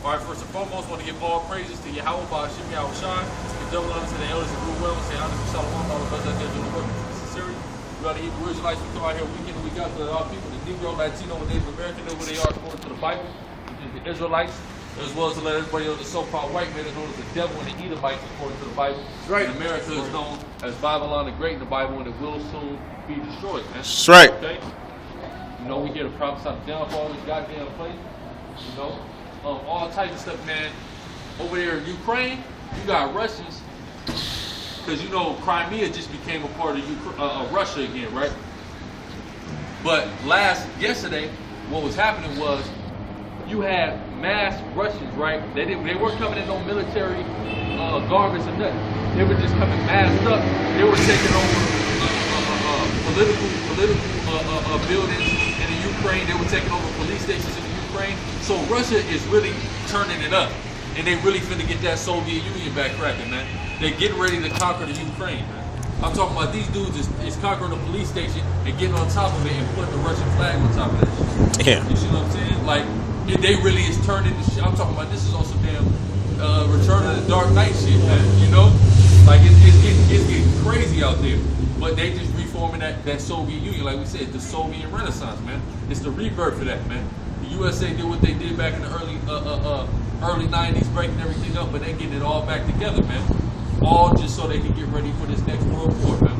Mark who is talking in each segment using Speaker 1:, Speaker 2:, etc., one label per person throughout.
Speaker 1: All right, first and foremost, I want to give all praises to Yahweh, Ba'ashim, Yahweh Shai, and double honor to the elders of Rue Well, and say honor to Shalom, all the brothers out there doing the work in Sicarii. We are the Hebrew Israelites. We come out here week in and week out to our people, the Negro, Latino, and Native American, know where they are according to the Bible, which is the Israelites, as well as to let everybody know the so-called white man is known as the devil and the Edomites according to the Bible.
Speaker 2: Right.
Speaker 1: And America is known as Babylon the Great in the Bible, and it will soon be destroyed, man.
Speaker 3: That's right.
Speaker 1: Okay? You know, we here to prophesy the downfall of this goddamn place. You know, all types of stuff, man. Over there in Ukraine, you got Russians, because you know Crimea just became a part of Russia again, right? But yesterday, what was happening was you had mass Russians, right? They weren't coming in no military garments or nothing. They were just coming masked up. They were taking over political buildings in the Ukraine. They were taking over police stations in the Ukraine. So Russia is really turning it up, and they really finna get that Soviet Union back cracking, man. They're getting ready to conquer the Ukraine, man. I'm talking about these dudes is conquering the police station and getting on top of it and putting the Russian flag on top of that shit.
Speaker 3: Yeah.
Speaker 1: You see what I'm saying? Like, they really is turning the shit. I'm talking about this is on some damn Return of the Dark Knight shit, man. You know? Like, it's getting crazy out there. But they just reforming that Soviet Union. Like we said, the Soviet Renaissance, man. It's the rebirth of that, man. The USA did what they did back in the early 90s, breaking everything up, but they getting it all back together, man. All just so they can get ready for this next world war, man.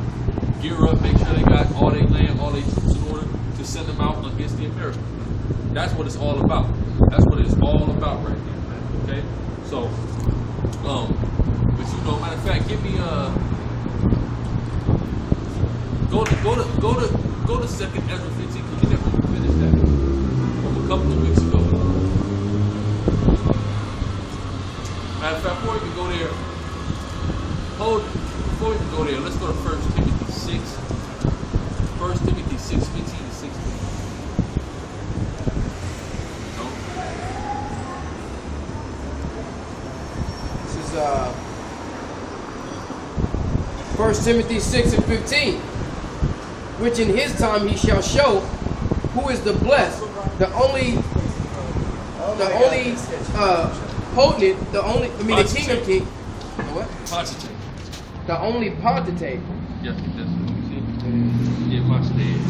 Speaker 1: Gear up, make sure they got all their land, all their troops in order to send them out against the Americans. That's what it's all about. That's what it's all about right now, man. Okay? So, but you know, matter of fact, give me go to 2nd Ezra 15, because you never finished that from a couple of weeks ago. Matter of fact, before you can go there, before we can go there, let's go to 1 Timothy 6. 1 Timothy 6, 15 to 16. No?
Speaker 2: This is 1 Timothy 6 and 15. Which in his time he shall show who is the blessed, the only potent, the King of Kings. What?
Speaker 1: Potentate.
Speaker 2: The only potentate.
Speaker 1: Yes, that's what you see. Yeah, potentate.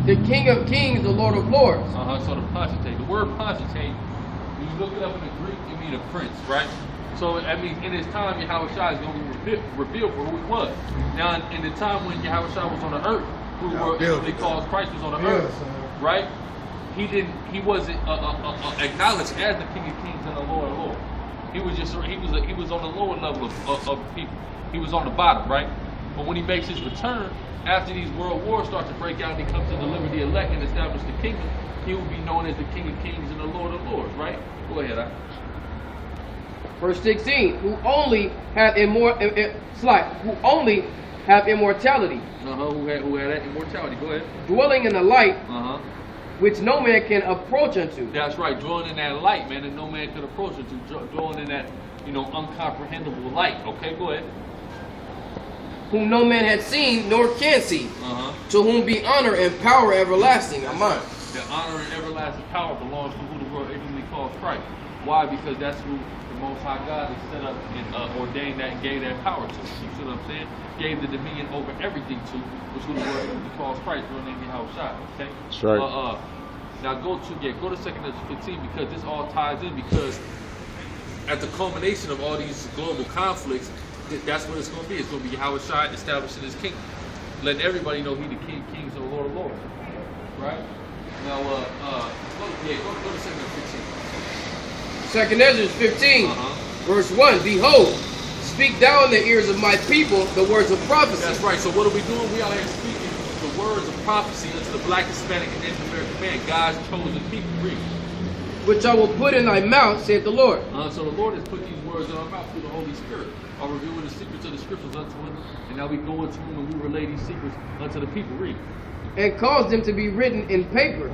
Speaker 2: The King of Kings, the Lord of Lords.
Speaker 1: So the potentate. The word potentate, when you look it up in the Greek, it means a prince, right? So, I mean, in his time, Yahweh Shai is going to be revealed for who he was. Now, in the time when Yahweh Shai was on the earth, they called Christ was on the earth, right? He wasn't acknowledged as the King of Kings and the Lord of Lords. He was on the lower level of people. He was on the bottom, right? But when he makes his return, after these world wars start to break out and he comes to deliver the elect and establish the kingdom, he will be known as the King of Kings and the Lord of Lords, right? Go ahead,
Speaker 2: Verse 16, who only have immortality.
Speaker 1: Who had that immortality? Go ahead.
Speaker 2: Dwelling in the light, which no man can approach unto.
Speaker 1: That's right, dwelling in that light, man, and no man can approach unto. Dwelling in that, uncomprehendable light. Okay, go ahead.
Speaker 2: Whom no man had seen nor can see. To whom be honor and power everlasting. Amen.
Speaker 1: The honor and everlasting power belongs to who the world ignorantly calls Christ. Why? Because that's who the Most High God has set up and ordained that and gave that power to. You see what I'm saying? Gave the dominion over everything to, which who the world ignorantly calls Christ, real name Yahweh Shai. Okay?
Speaker 3: That's right.
Speaker 1: Now go to 2nd Ezra 15, because this all ties in, because at the culmination of all these global conflicts, that's what it's going to be. It's going to be Yahweh Shai establishing his kingdom, letting everybody know he the King of Kings and the Lord of Lords. Right? Now, go to 2nd Ezra 15.
Speaker 2: 2nd Ezra 15, verse 1. Behold, speak thou in the ears of my people the words of prophecy.
Speaker 1: That's right. So what are we doing? We out here speaking the words of prophecy unto the black, Hispanic, and Native American man, God's chosen people. Read.
Speaker 2: Which I will put in thy mouth, saith the Lord.
Speaker 1: So the Lord has put these words in our mouth through the Holy Spirit, are revealing the secrets of the scriptures unto him, and now we go into him and we relay these secrets unto the people. Read.
Speaker 2: And cause them to be written in paper,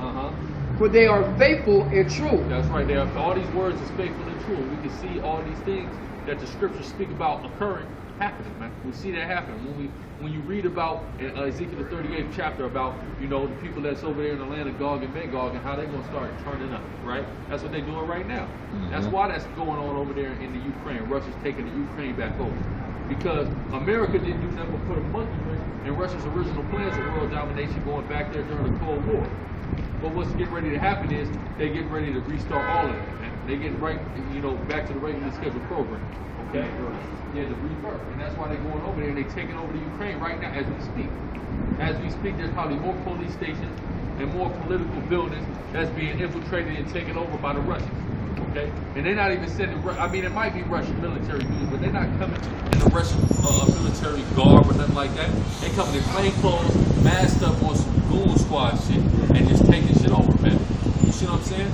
Speaker 2: for they are faithful and true.
Speaker 1: That's right. There, all these words is faithful and true. We can see all these things that the scriptures speak about occurring, happening, man. We see that happen when you read about in Ezekiel the 38th chapter about the people that's over there in the land of Gog and Magog and how they're gonna start turning up, right? That's what they're doing right now. That's why that's going on over there in the Ukraine. Russia's taking the Ukraine back over because America didn't do nothing but put a monkey wrench in Russia's original plans of world domination going back there during the Cold War. But what's getting ready to happen is they get ready to restart all of it, man. They get right, back to the regularly scheduled program. Okay? Yeah, the rebirth. And that's why they're going over there and they're taking over the Ukraine right now as we speak. As we speak, there's probably more police stations and more political buildings that's being infiltrated and taken over by the Russians. Okay? And they're not even sending, it might be Russian military dudes, but they're not coming in the Russian military garb or nothing like that. They coming in plain clothes, masked up on some goon squad shit, and just taking shit over, man. You see what I'm saying?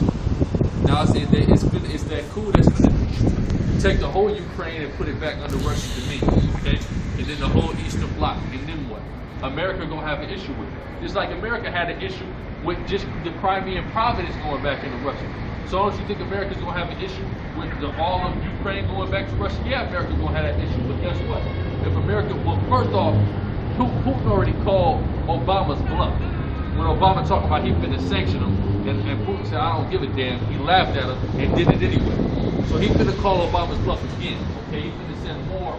Speaker 1: Now I say it's that cool that's take the whole Ukraine and put it back under Russian dominion, okay? And then the whole Eastern Bloc, and then what? America gonna have an issue with it. Just like America had an issue with just the Crimean province going back into Russia. So don't you think America's gonna have an issue with all of Ukraine going back to Russia? Yeah, America's gonna have that issue, but guess what? If America, well, first off, Putin already called Obama's bluff. When Obama talked about he finna sanction him, and Putin said, I don't give a damn, he laughed at him and did it anyway. So he's gonna call Obama's bluff again, okay? He's gonna send more,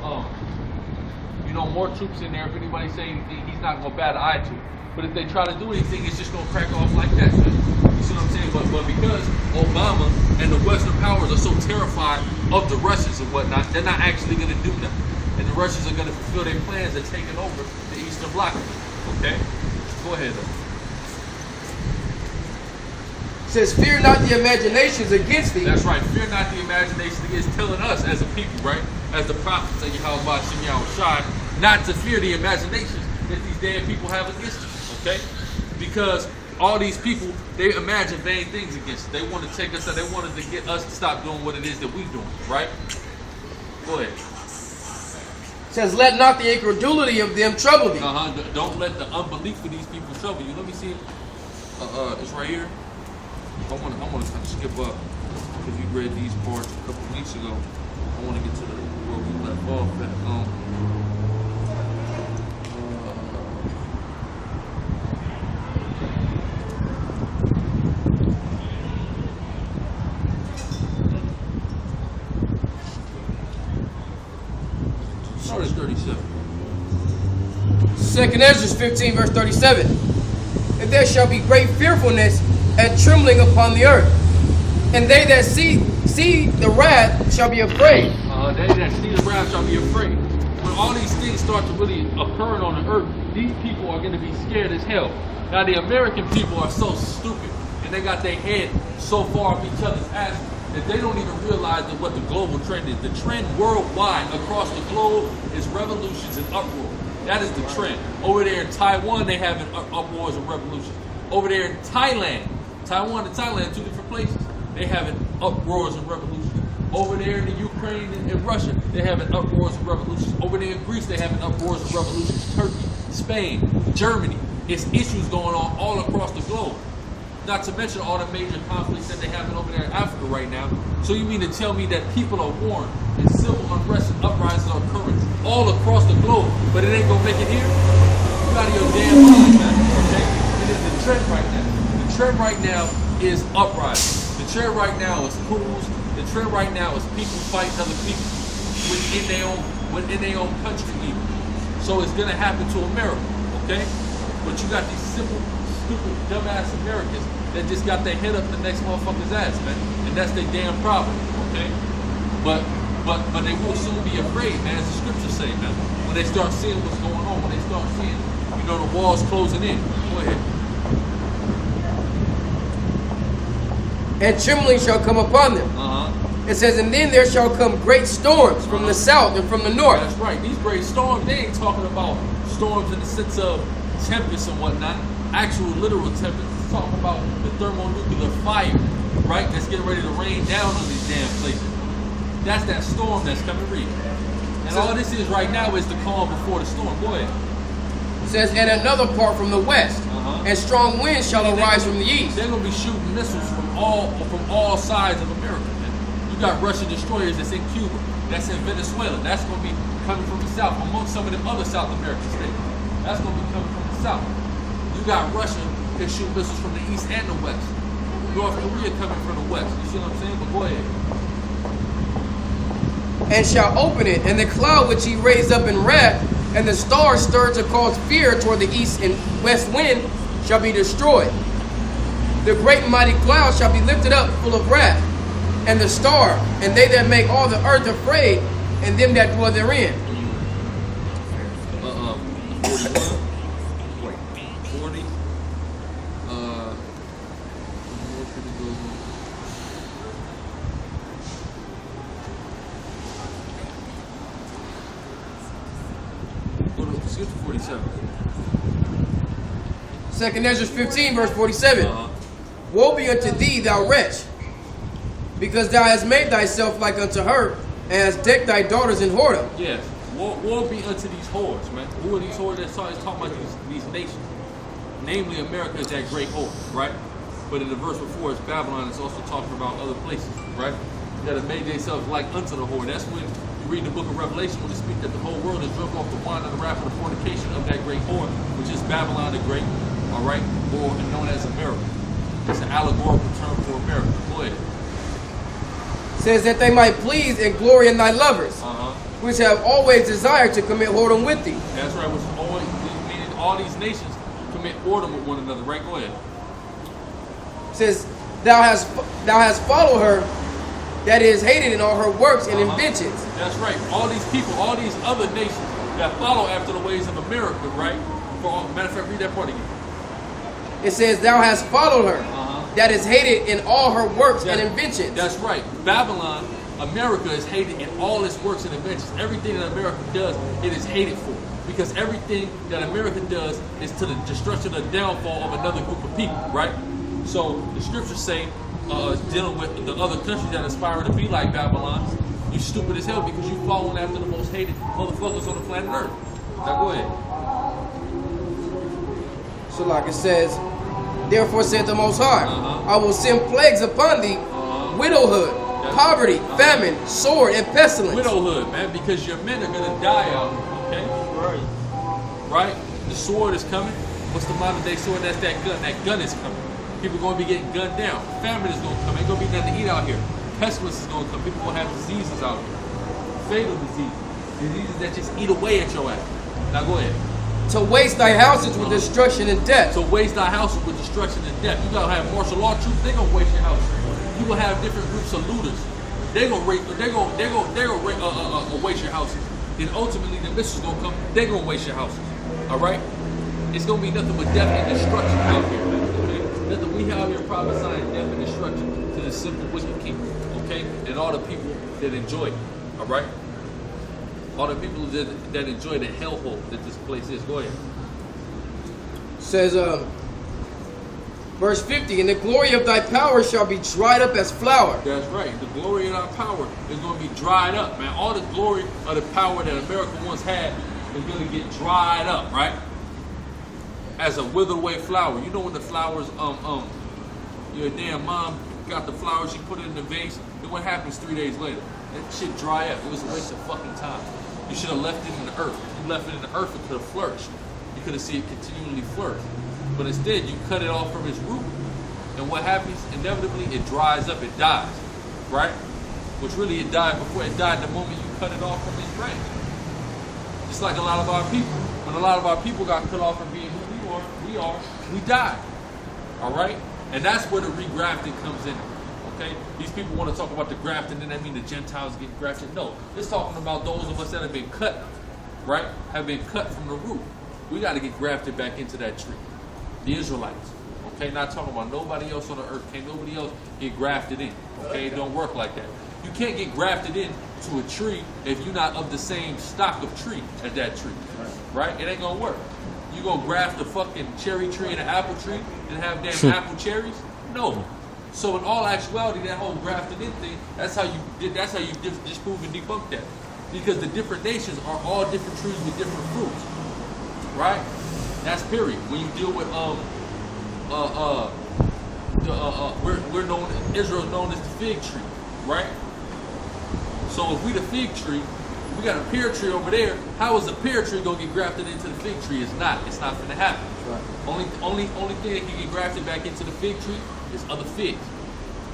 Speaker 1: more troops in there. If anybody say anything, he's not gonna bat an eye to. But if they try to do anything, it's just gonna crack off like that, man. You see what I'm saying? But because Obama and the Western powers are so terrified of the Russians and whatnot, they're not actually gonna do nothing. And the Russians are gonna fulfill their plans of taking over the Eastern Bloc. Okay? Go ahead, though.
Speaker 2: Says, fear not the imaginations against thee.
Speaker 1: That's right. Fear not the imaginations against, telling us as a people, right? As the prophets of Yahweh Shem Yahushai, not to fear the imaginations that these damn people have against us, okay? Because all these people, they imagine vain things against us. They want to take us out. They wanted to get us to stop doing what it is that we're doing, right? Go ahead.
Speaker 2: Says, let not the incredulity of them trouble thee.
Speaker 1: Don't let the unbelief of these people trouble you. Let me see. It's right here. I want to kind of skip up because we read these parts a couple of weeks ago. I want to get to where we left off at. Start at 37.
Speaker 2: 2nd Ezra 15 verse 37. And there shall be great fearfulness and trembling upon the earth, and they that see the wrath shall be afraid.
Speaker 1: They that see the wrath shall be afraid. When all these things start to really occur on the earth, these people are going to be scared as hell. Now the American people are so stupid, and they got their head so far up each other's ass that they don't even realize that what the global trend is. The trend worldwide across the globe is revolutions and uproar. That is the trend. Over there in Taiwan, they have uproars and revolutions. Over there in Taiwan and Thailand, two different places. They having uproars and revolutions. Over there in the Ukraine and Russia, they having uproars and revolutions. Over there in Greece, they having uproars and revolutions. Turkey, Spain, Germany. It's issues going on all across the globe. Not to mention all the major conflicts that they having over there in Africa right now. So you mean to tell me that people are warned and civil unrest and uprisings are occurring all across the globe, but it ain't gonna make it here? You out of your damn mind, man. Okay? It is the trend right now. The trend right now is uprising. The trend right now is coups. The trend right now is people fighting other people within their own country even. So it's gonna happen to America, okay? But you got these simple, stupid, dumbass Americans that just got their head up the next motherfucker's ass, man. And that's their damn problem, okay? But they will soon be afraid, man, as the scriptures say, man. When they start seeing what's going on, when they start seeing, the walls closing in. Go ahead.
Speaker 2: And trembling shall come upon them. It says, and then there shall come great storms from the south and from the north.
Speaker 1: That's right. These great storms, they ain't talking about storms in the sense of tempests and whatnot. Actual literal tempests. It's talking about the thermonuclear fire, right? That's getting ready to rain down on these damn places. That's that storm that's coming real. And all this is right now is the calm before the storm. Go ahead.
Speaker 2: It says, and another part from the west. and strong winds shall arise from the east.
Speaker 1: They're gonna be shooting missiles from all sides of America. Man. You got Russian destroyers that's in Cuba, that's in Venezuela. That's gonna be coming from the south, amongst some of the other South American states. That's gonna be coming from the south. You got Russia that shoot missiles from the east and the west. North Korea coming from the west. You see what I'm saying? But go ahead.
Speaker 2: And shall open it, and the cloud which he raised up in wrath, and the stars stirred to cause fear toward the east and west wind, shall be destroyed. The great and mighty cloud shall be lifted up full of wrath, and the star, and they that make all the earth afraid, and them that dwell therein.
Speaker 1: 40. Skip to 47.
Speaker 2: 2 Ezra 15, verse 47. Woe be unto thee, thou wretch, because thou hast made thyself like unto her, and hast decked thy daughters in whoredom.
Speaker 1: Yes. Woe be unto these whores, man. Who are these whores that's talking about these nations? Namely, America is that great whore, right? But in the verse before, it's Babylon. It's also talking about other places, right? That have made themselves like unto the whore. That's when you read the book of Revelation, when it speaks that the whole world is drunk off the wine of the wrath of the fornication of that great whore, which is Babylon the Great, all right, or known as America. It's an allegorical term for America. Go ahead.
Speaker 2: Says that they might please and glory in thy lovers, which have always desired to commit whoredom with thee.
Speaker 1: That's right, which always meaning all these nations commit whoredom with one another, right? Go ahead.
Speaker 2: Says thou hast followed her, that is hated in all her works and inventions.
Speaker 1: That's right. All these people, all these other nations that follow after the ways of America, right? Matter of fact, read that part again.
Speaker 2: It says thou hast followed her, that is hated in all her works and inventions.
Speaker 1: That's right. Babylon, America is hated in all its works and inventions. Everything that America does, it is hated for. Because everything that America does is to the destruction or downfall of another group of people, right? So the scriptures say, dealing with the other countries that aspire to be like Babylon, you stupid as hell because you following after the most hated motherfuckers on the planet Earth. Now go ahead.
Speaker 2: So like it says, therefore said the Most High, I will send plagues upon thee, widowhood, poverty, famine, sword, and pestilence.
Speaker 1: Widowhood, man, because your men are gonna die out, okay? Right? The sword is coming. What's the modern day sword? That's that gun. That gun is coming. People are gonna be getting gunned down. Famine is gonna come. Ain't gonna be nothing to eat out here. Pestilence is gonna come. People gonna have diseases out here. Fatal diseases. Diseases that just eat away at your ass. Now go ahead.
Speaker 2: To waste thy houses with destruction and death.
Speaker 1: To waste thy houses with destruction and death. You gotta have martial law troops. They gonna waste your house. You gonna have different groups of looters. They gonna waste your houses. Then ultimately the missiles gonna come. They gonna waste your houses. All right. It's gonna be nothing but death and destruction out here. Okay. Nothing. We out here prophesying death and destruction to the simple wicked king. Okay. And all the people that enjoy it. All right. All the people that enjoy the hellhole that this place is. Go ahead.
Speaker 2: Says, verse 50, and the glory of thy power shall be dried up as flour.
Speaker 1: That's right. The glory of our power is going to be dried up, man. All the glory of the power that America once had is going to get dried up, right? As a withered away flower. You know when the flowers, your damn mom got the flowers, she put it in the vase, and what happens 3 days later? That shit dry up. It was a waste of fucking time. You should have left it in the earth. If you left it in the earth, it could have flourished. You could have seen it continually flourish. But instead, you cut it off from its root. And what happens? Inevitably, it dries up. It dies. Right? Which really, it died before it died the moment you cut it off from its branch. Just like a lot of our people. When a lot of our people got cut off from being who we died. All right? And that's where the regrafting comes in. Okay? These people want to talk about the grafting, and that mean the Gentiles get grafted. No, it's talking about those of us that have been cut, right? Have been cut from the root. We got to get grafted back into that tree. The Israelites. Okay? Not talking about nobody else on the earth. Can't nobody else get grafted in. Okay? It don't work like that. You can't get grafted in to a tree if you're not of the same stock of tree as that tree. Right? It ain't gonna work. You gonna graft a fucking cherry tree and an apple tree and have damn apple cherries? No. So in all actuality, that whole grafted in thing, that's how you disprove and debunk that. Because the different nations are all different trees with different fruits. Right? That's period. When you deal with we're known, Israel's known as the fig tree, right? So if we the fig tree, we got a pear tree over there. How is a pear tree gonna get grafted into the fig tree? It's not gonna happen.
Speaker 2: Right.
Speaker 1: Only thing that can get grafted back into the fig tree is other figs.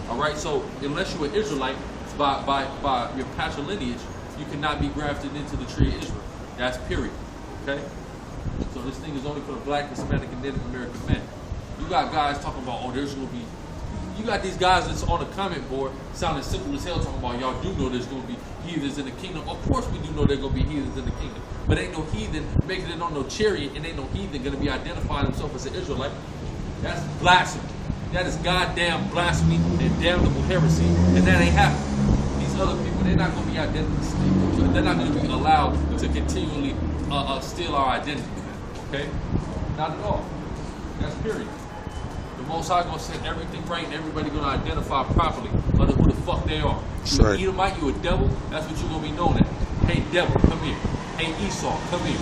Speaker 1: All right. So unless you're an Israelite by your patrilineage, you cannot be grafted into the tree of Israel. That's period. Okay. So this thing is only for the Black, Hispanic, and Native American men. You got guys talking about, oh, there's gonna be. You got these guys that's on the comment board sounding simple as hell talking about, y'all do know there's gonna be heathens in the kingdom. Of course we do know there's gonna be heathens in the kingdom. But ain't no heathen making it on no chariot, and ain't no heathen gonna be identifying himself as an Israelite. That's blasphemy. That is goddamn blasphemy and damnable heresy, and that ain't happening. These other people, they're not gonna be identified. They're not gonna be allowed to continually steal our identity. Okay? Not at all. That's period. The Most High gonna set everything right, and everybody gonna identify properly under who the fuck they are. You an Edomite, you a devil, that's what you're gonna be known as. Hey devil, come here. Hey Esau, come here.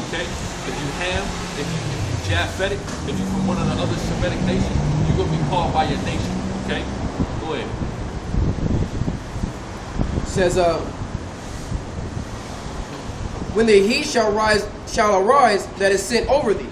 Speaker 1: Okay? If you Ham, if you Japhetic, if you from one of the other Semitic nations, you're gonna be called by your nation. Okay? Go ahead.
Speaker 2: It says, when the heat shall arise that is sent over thee,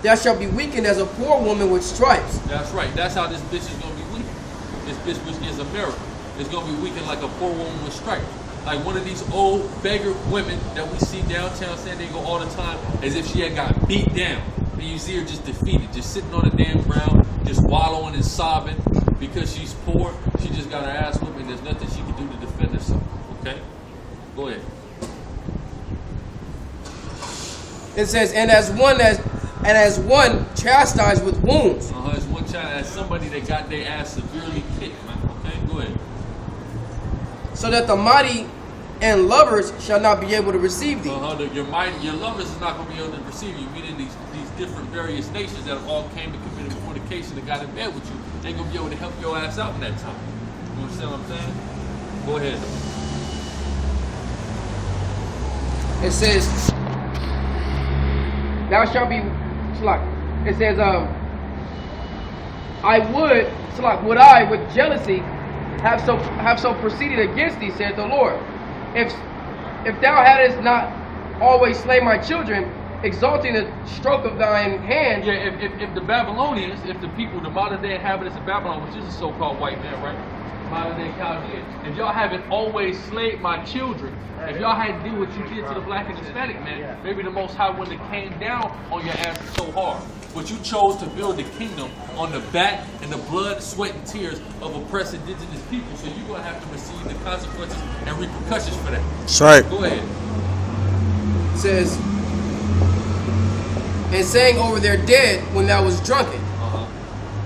Speaker 2: thou shalt be weakened as a poor woman with stripes.
Speaker 1: That's right. That's how this bitch is gonna be weakened. This bitch, which is America, is gonna be weakened like a poor woman with stripes. Like one of these old beggar women that we see downtown San Diego all the time, as if she had got beat down. And you see her just defeated, just sitting on the damn ground, just wallowing and sobbing because she's poor. She just got her ass whipped, and there's nothing she can do to defend herself. Okay? Go ahead.
Speaker 2: It says, and as one chastised with wounds.
Speaker 1: As one child, as somebody that got their ass severely kicked, man. Okay, go ahead.
Speaker 2: So that the mighty and lovers shall not be able to receive thee.
Speaker 1: Your lovers is not going to be able to receive you. Meaning these different various nations that all came and committed fornication and got in bed with you, they ain't going to be able to help your ass out in that time. You understand what I'm saying? Go ahead.
Speaker 2: It says, thou shalt be, it says, would I with jealousy have so proceeded against thee, saith the Lord. If thou hadst not always slain my children, exalting the stroke of thine hand.
Speaker 1: Yeah, if the Babylonians, if the people, the modern day inhabitants of Babylon, which is a so-called white man, right? Modern day Chaldeans, if y'all haven't always slayed my children, if y'all hadn't did what you did to the Black and Hispanic man, maybe the Most High wouldn't have came down on your ass so hard. But you chose to build the kingdom on the back and the blood, sweat, and tears of oppressed indigenous people. So you're going to have to receive the consequences and repercussions for that.
Speaker 3: That's right.
Speaker 1: Go ahead.
Speaker 2: It says, and saying over their dead when thou was drunken,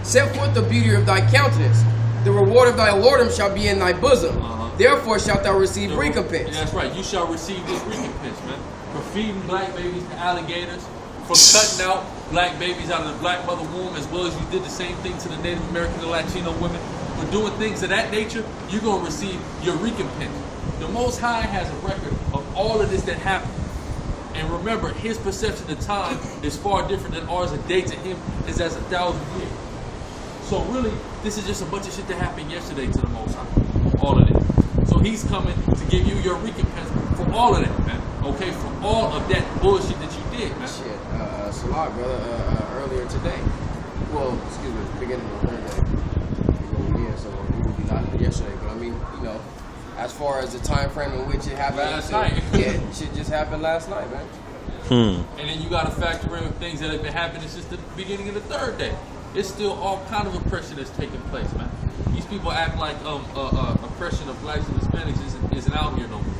Speaker 2: set forth the beauty of thy countenance. The reward of thy lordom shall be in thy bosom. Therefore shalt thou receive recompense.
Speaker 1: That's right. You shall receive this recompense, man. For feeding black babies to alligators, for cutting out black babies out of the black mother womb, as well as you did the same thing to the Native American and Latino women. For doing things of that nature, you're going to receive your recompense. The Most High has a record of all of this that happened. And remember, his perception of time is far different than ours. A day to him is as 1,000 years. So really, this is just a bunch of shit that happened yesterday to the Most High. All of it. So he's coming to give you your recompense for all of that, man. Okay, for all of that bullshit that you did, man.
Speaker 2: Shit, Salah, brother, earlier today. Well, excuse me, beginning of Thursday. So we will be not yesterday. But I mean, you know, as far as the time frame in which it happened.
Speaker 1: Last night.
Speaker 2: Yeah, shit just happened last night, man.
Speaker 1: And then you got to factor in things that have been happening since the beginning of the third day. It's still all kind of oppression that's taking place, man. These people act like oppression of blacks and Hispanics isn't out here no more.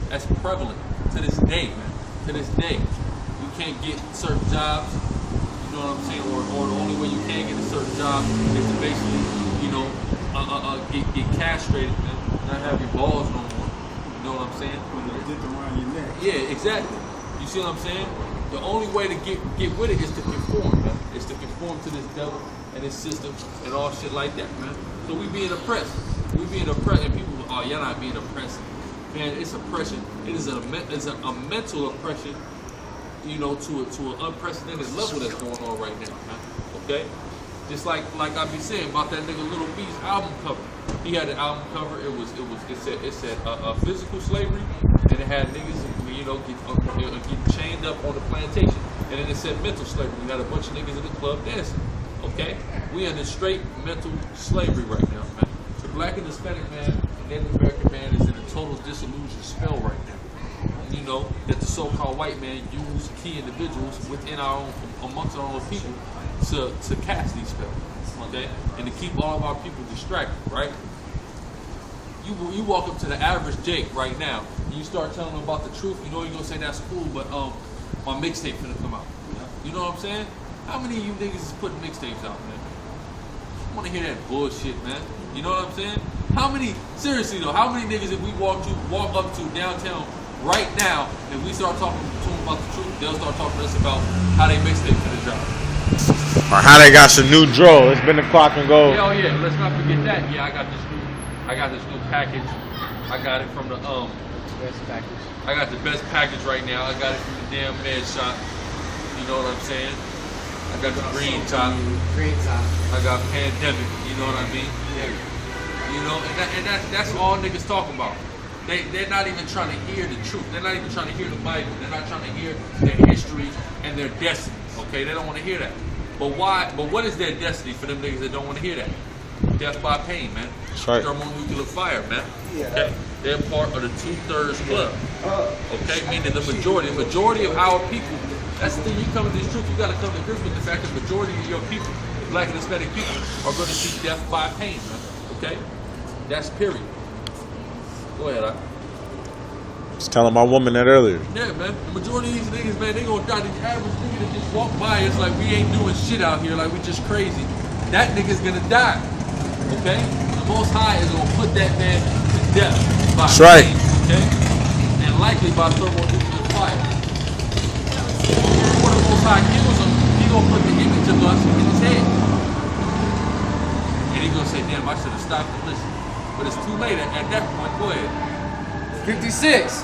Speaker 1: That's prevalent to this day, man. To this day. You can't get certain jobs, you know what I'm saying? Or the only way you can get a certain job is to basically, you know, get castrated, man. Not have your balls no more. You know what I'm saying?
Speaker 4: Get around your neck.
Speaker 1: Yeah, exactly. You see what I'm saying? The only way to get with it is to conform, man. Is to conform to this devil and his system and all shit like that, man. So we being oppressed. We being oppressed, and people, oh, y'all not being oppressed. Man, it's oppression. It's a mental oppression, you know, to an unprecedented level that's going on right now, man. Okay? Just like I be saying about that nigga Little B's album cover. He had an album cover. It said physical slavery, and it had niggas get chained up on the plantation, and then it said mental slavery. We had a bunch of niggas in the club dancing. Okay, we in the straight mental slavery right now, man. The black and Hispanic man, and Native American man is in a total disillusion spell right now. You know that the so-called white man use key individuals within our own, amongst our own people, to cast these spells, okay, and to keep all of our people distracted, right? You walk up to the average Jake right now, and you start telling him about the truth. You know you're gonna say that's cool, but my mixtape finna come out. You know what I'm saying? How many of you niggas is putting mixtapes out, man? I wanna hear that bullshit, man. You know what I'm saying? How many? Seriously though, how many niggas if we walk up to downtown right now, and we start talking to them about the truth, they'll start talking to us about how they mixtape finna drop.
Speaker 3: Or how they got some new draw. It's been the clock and go.
Speaker 1: Hell yeah, let's not forget that. Yeah, I got this new package. I got it from the
Speaker 2: Best package.
Speaker 1: I got the best package right now. I got it from the damn Med Shop. You know what I'm saying? I got the green top.
Speaker 2: Green top.
Speaker 1: I got Pandemic. You know what I mean?
Speaker 2: Yeah.
Speaker 1: You know, and that's all niggas talking about. They're not even trying to hear the truth. They're not even trying to hear the Bible. They're not trying to hear their history and their destinies. Okay, they don't want to hear that. But why? But what is their destiny for them niggas that don't want to hear that? Death by pain, man.
Speaker 3: That's right.
Speaker 1: Thermonuclear fire, man.
Speaker 2: Yeah.
Speaker 1: Okay, they're part of the 2/3 club. Okay, meaning the majority of our people. That's the thing. You come to this truth, you got to come to grips with the fact that the majority of your people, black and Hispanic people, are going to see death by pain, man. Okay, that's period. Go ahead, I
Speaker 3: was telling my woman that earlier.
Speaker 1: Yeah, man. The majority of these niggas, man, they gonna die. The average nigga that just walk by, it's like we ain't doing shit out here, like we just crazy. That nigga's gonna die. Okay? The Most High is gonna put that man to death by
Speaker 3: That's right.
Speaker 1: pain, okay? And likely by thermonuclear fire. Before the Most High kills him, he gonna put the image of us in his head. And he gonna say, damn, I should have stopped and listened. But it's too late at that point. Go ahead.
Speaker 2: 56.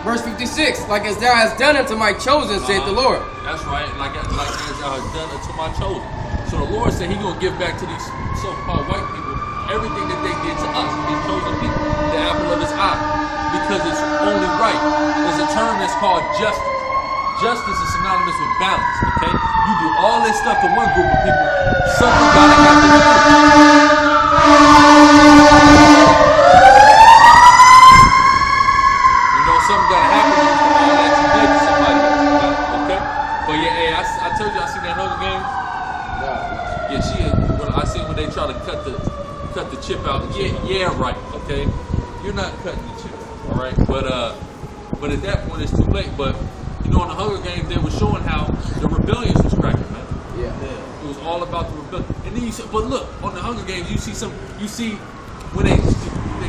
Speaker 2: Verse 56. Like as thou hast done unto my chosen, saith the Lord.
Speaker 1: That's right. Like as thou hast done unto my chosen. So the Lord said he gonna give back to these so-called white people everything that they did to us, his chosen people, the apple of his eye. Because it's only right. There's a term that's called justice. Justice is synonymous with balance, okay? You do all this stuff to one group of people, something gotta happen to you. Something gotta happen to you for all that you did to somebody else, okay? But yeah, hey, I told you I seen that Hunger Games.
Speaker 2: No.
Speaker 1: Yeah, I seen when they try to cut the chip out. Yeah, right, okay? You're not cutting the chip, all right? But at that point it's too late. But you know, in the Hunger Games they were showing how the rebellions was cracking, man.
Speaker 2: Yeah.
Speaker 1: It was all about the rebellion. And then but look, on the Hunger Games you see when they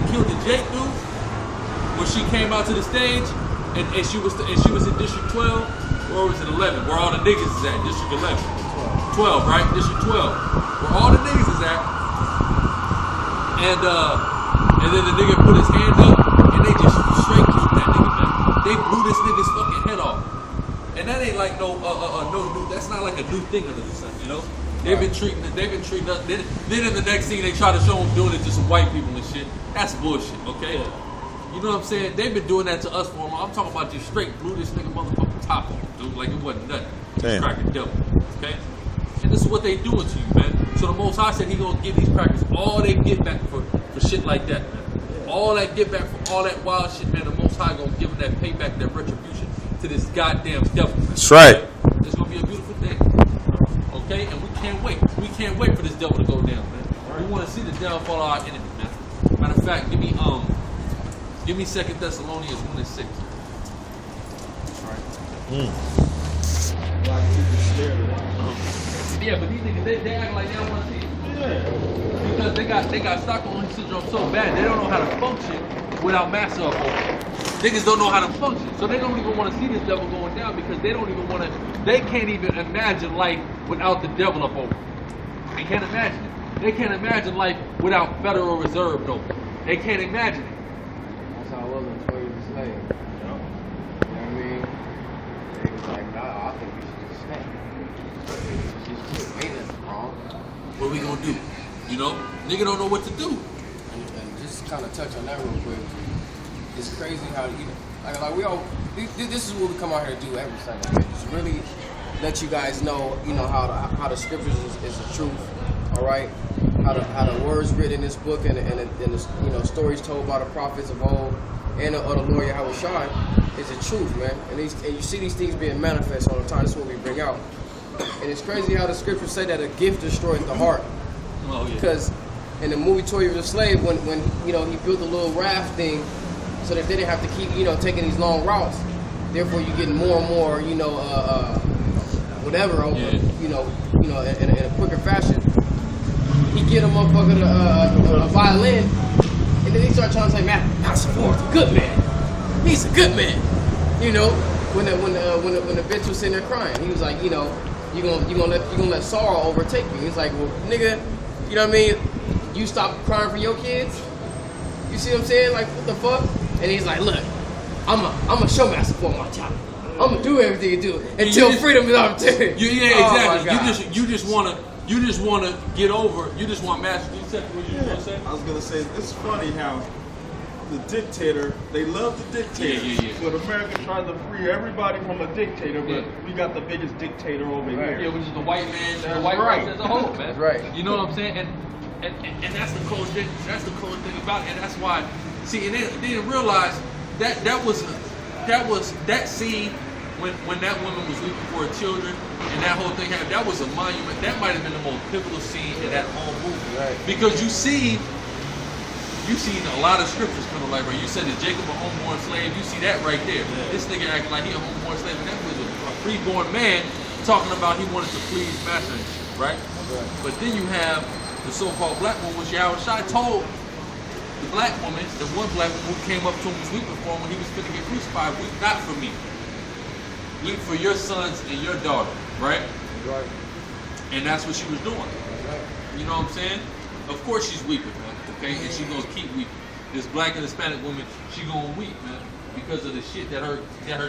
Speaker 1: killed the Jake dude. When she came out to the stage, and she was in District 12, or was it 11? Where all the niggas is at? District 11, 12, right? District 12, where all the niggas is at. And then the nigga put his hand up, and they just straight killed that nigga, man. They blew this nigga's fucking head off, and that ain't like no new. That's not like a new thing under the sun, you know. They've been treating us. Then in the next scene they try to show them doing it to some white people and shit. That's bullshit, okay? You know what I'm saying? They've been doing that to us for a while. I'm talking about just straight blew this nigga motherfucking top off, dude. Like it wasn't nothing.
Speaker 3: Damn.
Speaker 1: Cracking devil. Okay? And this is what they doing to you, man. So the Most High said he gonna give these crackers all they get back for shit like that, man. All that get back for all that wild shit, man. The Most High gonna give them that payback, that retribution to this goddamn devil. Man.
Speaker 3: That's right.
Speaker 1: Okay? It's gonna be a beautiful day. Okay? And we can't wait. We can't wait for this devil to go down, man. We wanna see the downfall of our enemy, man. Matter of fact, give me 2 Thessalonians 1:6. Yeah, but these niggas, they act like they don't want to see it. Because they got Stockholm syndrome so bad, they don't know how to function without massa up over. Niggas don't know how to function, so they don't even want to see this devil going down because they don't even want to. They can't even imagine life without the devil up over. They can't imagine it. They can't imagine life without Federal Reserve though. They can't imagine it.
Speaker 2: That's how it was on 12 Years a Slave. You know what I mean? They was like, no, I think we should just stay. She's ain't nothing wrong.
Speaker 1: What we gonna do? You know, nigga don't know what to do.
Speaker 2: And just kind of touch on that real quick. It's crazy how like we all. This is what we come out here to do every Sunday. Man. Just really let you guys know, how the scriptures is the truth. All right, how the words written in this book and the stories told by the prophets of old and the Lord Yahweh Shai is the truth, man. And you see these things being manifest all the time. That's what we bring out. And it's crazy how the scriptures say that a gift destroys the heart.
Speaker 1: Oh, yeah.
Speaker 2: Because in the movie Toy of the Slave, when he built a little raft thing so that they didn't have to keep taking these long routes. Therefore, you get more and more whatever in a quicker fashion. He get a motherfucker a violin, and then he start trying to say, "Man, Master Ford's a good man. He's a good man." When the bitch was sitting there crying, he was like, you gonna let sorrow overtake you. He's like, well, nigga, you know what I mean? You stop crying for your kids. You see what I'm saying? Like, what the fuck? And he's like, look, I'm a showmaster for my child. I'm gonna do everything you do until freedom is opportunity.
Speaker 1: Yeah, exactly. You just wanna get over. You just want master. You said what you gonna say?
Speaker 4: I was gonna say it's funny how the dictator, they love the dictator.
Speaker 1: Yeah.
Speaker 4: But America tries to free everybody from a dictator, but we got the biggest dictator over here.
Speaker 1: Yeah, which is the white man,
Speaker 4: That's
Speaker 1: the white
Speaker 4: right.
Speaker 1: race as a whole, man.
Speaker 2: That's right.
Speaker 1: You know what I'm saying? And that's the coolest thing. That's the coolest thing about it. And that's why. See, and they didn't realize that was that scene when that woman was weeping for her children and that whole thing happened. That was a monument. That might have been the most pivotal scene in that whole movie.
Speaker 2: Right.
Speaker 1: Because you see a lot of scriptures come to life. Right? You said that Jacob a homeborn slave. You see that right there. Yeah. This nigga acting like he a homeborn slave, and that was a freeborn man talking about he wanted to please master, right? But then you have the so-called black woman, which Yahweh Shai told the black woman, the one black woman who came up to him was weeping for him when he was going to get crucified. Weep not for me. Weep for your sons and your daughter, right?
Speaker 2: Right.
Speaker 1: And that's what she was doing.
Speaker 2: Right.
Speaker 1: You know what I'm saying? Of course she's weeping, man. Okay, and she's gonna keep weeping. This black and Hispanic woman, she gonna weep, man, because of the shit that her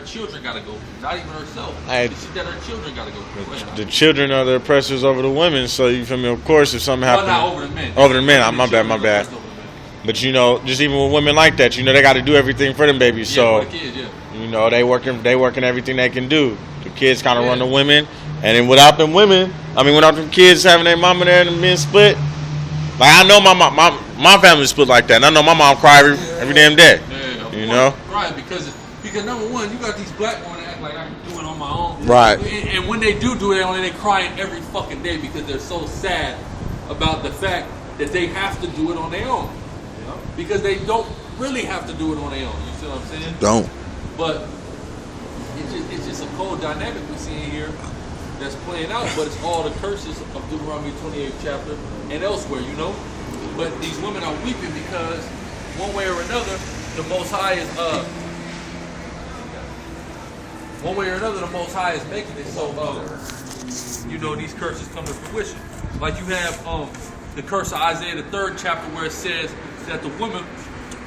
Speaker 1: children gotta go through. Not even herself. The shit that her children gotta go through.
Speaker 3: The children are the oppressors over the women, so you feel me? Of course, if something happens,
Speaker 1: not over the men.
Speaker 3: Over the men. My bad. But just even with women like that, they got to do everything for them babies.
Speaker 1: Yeah,
Speaker 3: so
Speaker 1: for the kids, yeah.
Speaker 3: they working everything they can do. The kids kind of run the women, and then without them women, without them kids having their mama there and them being split. Like I know my family's split like that, and I know my mom cry every damn day.
Speaker 1: Yeah, right, because number one, you got these black women that act like I can do it on my own.
Speaker 3: Right.
Speaker 1: And when they do it, they crying every fucking day because they're so sad about the fact that they have to do it on their own. Because they don't really have to do it on their own. You see what I'm saying?
Speaker 3: Don't.
Speaker 1: But it's just a cold dynamic we see in here that's playing out, but it's all the curses of Deuteronomy 28th chapter and elsewhere, But these women are weeping because one way or another, the Most High is making it so these curses come to fruition. Like you have the curse of Isaiah the 3rd chapter where it says that the woman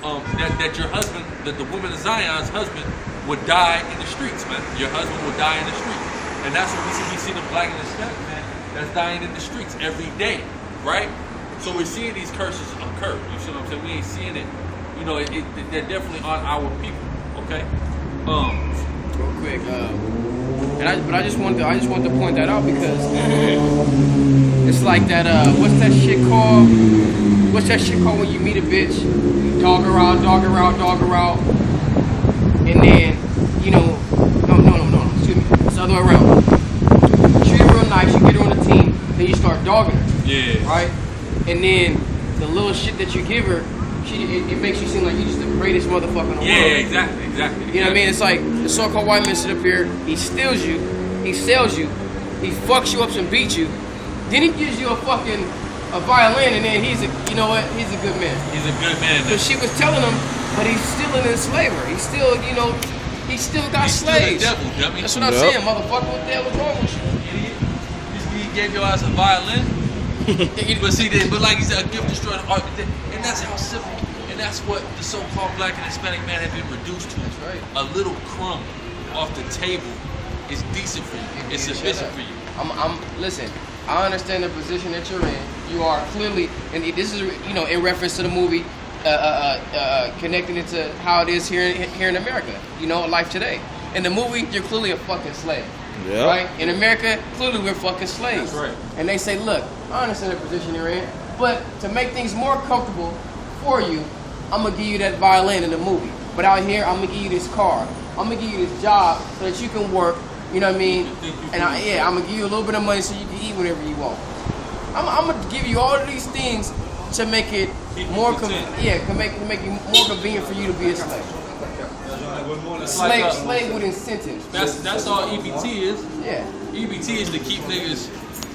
Speaker 1: that your husband, that the woman of Zion's husband would die in the streets, man. Your husband would die in the streets. And that's what we see the black and Hispanic man that's dying in the streets every day, right? So we're seeing these curses occur. You see what I'm saying? We ain't seeing it. They're definitely on our people. Okay.
Speaker 2: Real quick, I just wanted to point that out because it's like that. What's that shit called? What's that shit called when you meet a bitch? You dog her out, and then no. Excuse me. It's the other way around. Treat her real nice. You get her on the team, then you start dogging her.
Speaker 1: Yeah.
Speaker 2: Right. And then the little shit that you give her, it makes you seem like you're just the greatest motherfucker in the world.
Speaker 1: Yeah, exactly.
Speaker 2: You know what I mean? It's like the so-called white man sit up here, he steals you, he sells you, he fucks you up and beats you, then he gives you a violin, and then he's a good man.
Speaker 1: He's a good man.
Speaker 2: Because she was telling him, but he's still an enslaver. He's still, he still got slaves.
Speaker 1: Still the devil, dummy.
Speaker 2: That's what I'm saying, motherfucker. What the hell was wrong with you?
Speaker 1: Idiot. He gave your ass a violin. But like he said, a gift destroyed art, and that's how simple. And that's what the so-called black and Hispanic man have been reduced to.
Speaker 2: That's right. A
Speaker 1: little crumb off the table is decent for you. It's sufficient for you.
Speaker 2: Listen, I understand the position that you're in. you are clearly, and this is in reference to the movie, connecting it to how it is here in America. Life today. In the movie, you're clearly a fucking slave.
Speaker 3: Yeah.
Speaker 2: Right? In America, clearly we're fucking slaves.
Speaker 1: That's right.
Speaker 2: And they say, look, I understand the position you're in, but to make things more comfortable for you, I'm gonna give you that violin in the movie. But out here, I'm gonna give you this car. I'm gonna give you this job so that you can work. You know what I mean? And I'm gonna give you a little bit of money so you can eat whatever you want. I'm gonna give you all of these things to make it more can make it more convenient for you to be a slave. Slave with incentives.
Speaker 1: That's all EBT is.
Speaker 2: Yeah.
Speaker 1: EBT is to keep niggas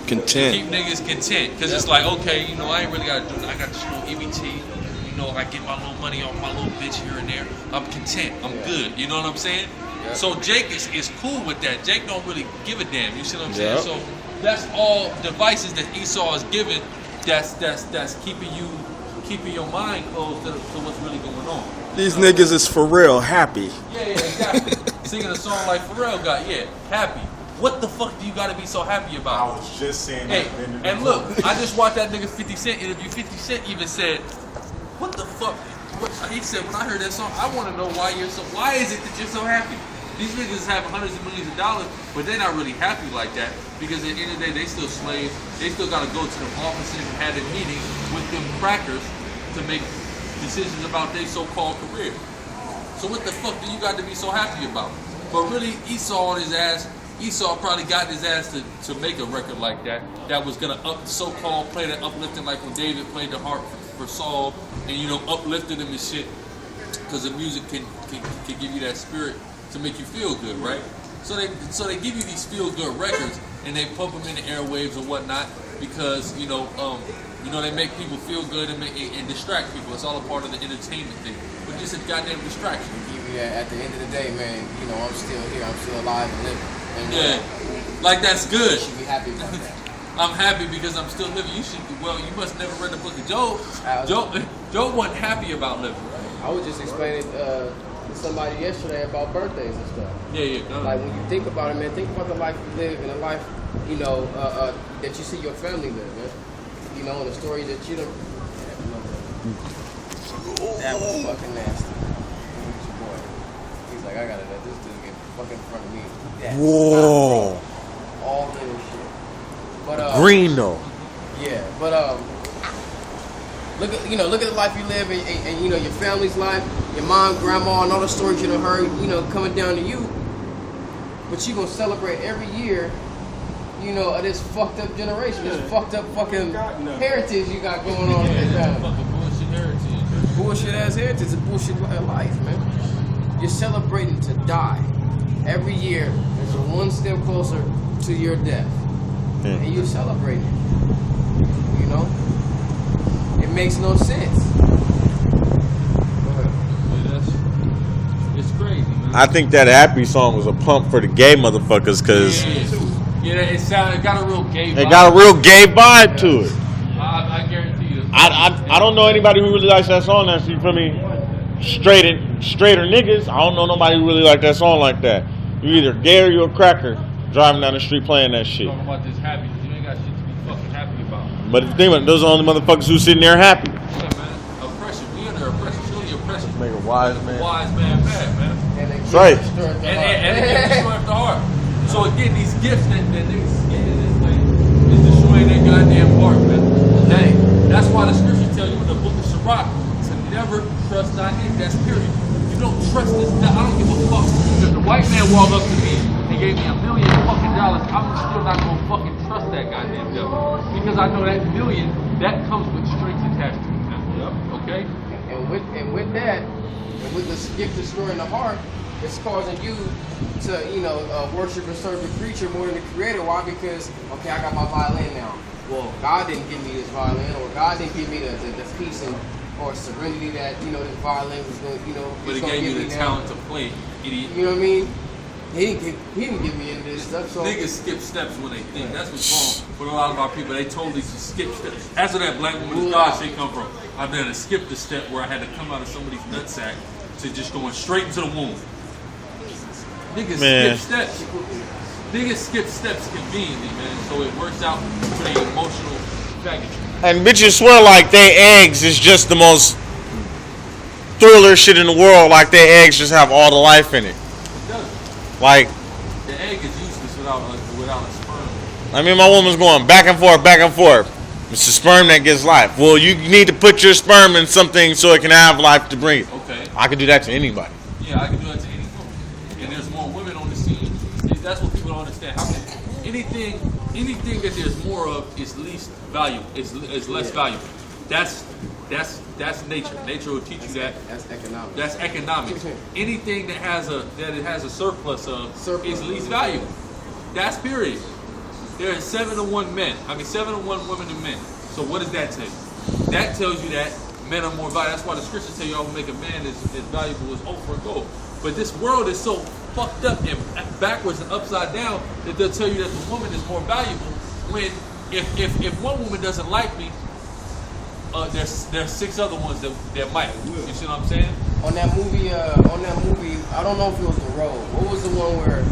Speaker 3: Content.
Speaker 1: Keep niggas content. Because it's like, okay, I ain't really got to do nothing. I got this little EBT. I get my little money off my little bitch here and there. I'm content. I'm good. You know what I'm saying?
Speaker 2: Yeah.
Speaker 1: So Jake is cool with that. Jake don't really give a damn. You see what I'm saying?
Speaker 3: Yep.
Speaker 1: So that's all devices that Esau is giving. That's keeping your mind closed to what's really going on.
Speaker 5: These niggas is for real happy.
Speaker 1: Yeah, exactly. Singing a song like Pharrell got, happy. What the fuck do you gotta be so happy about?
Speaker 3: I was just saying
Speaker 1: Hey,
Speaker 3: that.
Speaker 1: and look, I just watched that nigga 50 Cent interview. 50 Cent even said, what the fuck? He said, when I heard that song, I want to know why is it that you're so happy? These niggas have hundreds of millions of dollars, but they're not really happy like that because at the end of the day, they still slaves. They still got to go to the offices and have a meeting with them crackers to make decisions about their so-called career. So what the fuck do you got to be so happy about? But really, Esau on his ass, Esau probably got his ass to make a record like that was going to so-called play that uplifting, like when David played the harp for Saul and, uplifted him and shit, because the music can give you that spirit to make you feel good, right? So they give you these feel good records and they pump them in the airwaves and whatnot because they make people feel good and distract people. It's all a part of the entertainment thing, but just a goddamn distraction.
Speaker 2: At the end of the day, man, I'm still here. I'm still alive and living. And
Speaker 1: like that's good.
Speaker 2: You should be happy about that.
Speaker 1: I'm happy because I'm still living. You must never read the book of Job. Job wasn't happy about living.
Speaker 2: I was just explaining to somebody yesterday about birthdays and stuff.
Speaker 1: Yeah.
Speaker 2: Like when you think about it, man, think about the life you live and the life, that you see your family live, man. And the stories that you don't. That was fucking nasty. Boy. He's like, I gotta let this dude get fucking in front of me.
Speaker 3: Whoa.
Speaker 2: All little shit. But
Speaker 3: Green though.
Speaker 2: Yeah, but look at the life you live and your family's life, your mom, grandma, and all the stories you done heard, coming down to you. But you gonna celebrate every year, of this fucked up generation, this fucked up fucking heritage you got going on.
Speaker 1: Fucking bullshit heritage.
Speaker 2: Bullshit ass heritage, it's a bullshit life, man. You're celebrating to die. Every year, there's one step closer to your death. And you're celebrating it. It makes no sense.
Speaker 1: It's crazy, man.
Speaker 3: I think that Happy song was a pump for the gay motherfuckers because
Speaker 1: it got a real gay vibe.
Speaker 3: it got a real gay vibe to it.
Speaker 1: I guarantee you.
Speaker 3: I don't know anybody who really likes that song. That's, you feel me? Straighter niggas. I don't know nobody who really like that song like that. You either gay or you a cracker driving down the street playing that shit.
Speaker 1: Talking about this happy, you ain't got shit to be fucking happy about.
Speaker 3: But the thing, those are the only motherfuckers who sitting there happy.
Speaker 1: Yeah, man. Oppression. We under oppression. Show the oppression.
Speaker 3: Make a wise man.
Speaker 1: Wise man mad, man.
Speaker 3: That's right.
Speaker 1: And it gets destroyed the heart. So again, these gifts that niggas get in this way is destroying their goddamn heart, man. That's why the scripture tell you in the book of Sirach to never trust thy name. That's period. You don't trust this. I don't give a fuck. If the white man walked up to me and gave me $1 million fucking dollars, I'm still not gonna fucking trust that goddamn devil. Because I know that million, that comes with strings attached to it now. Okay?
Speaker 2: And with that, and with the gift destroying the heart, it's causing you to, worship and serve the creature more than the creator. Why? Because, okay, I got my violin now. Well, God didn't give me this violin, or God didn't give me the peace or serenity that, this violin was going to,
Speaker 1: But he gave you the talent to play, idiot.
Speaker 2: You know what I mean? He didn't give me any of this stuff. So
Speaker 1: niggas skip steps when they think. That's what's wrong with a lot of our people. They totally just skip steps. That's where that black woman's God shit come from. I've done to skip the step where I had to come out of somebody's nutsack to just going straight into the womb. Niggas skip steps. Niggas skip steps conveniently, man. So it works out for the emotional package.
Speaker 3: And bitches swear like their eggs is just the most thriller shit in the world. Like their eggs just have all the life in it.
Speaker 1: It does.
Speaker 3: Like,
Speaker 1: The egg is useless without a sperm.
Speaker 3: I mean, my woman's going back and forth, back and forth. It's the sperm that gives life. Well, you need to put your sperm in something so it can have life to bring it.
Speaker 1: Okay.
Speaker 3: I could do that to anybody.
Speaker 1: Yeah, I can do that to any woman. And there's more women on the scene. That's what people don't understand. How can anything that there's more of is least valuable. Is less valuable. That's nature. Nature will teach you that.
Speaker 2: That's economic.
Speaker 1: That's economics. Anything that it has a surplus of is least valuable. That's period. There are 7 to 1 men. 7 to 1 women and men. So what does that tell you? That tells you that men are more valuable. That's why the scriptures tell you, "I will make a man as valuable as ophir and gold." But this world is so fucked up and backwards and upside down that they'll tell you that the woman is more valuable. When if one woman doesn't like me, there's 6 other ones that might. You see what I'm saying?
Speaker 2: On that movie, I don't know if it was The Road. What was the one where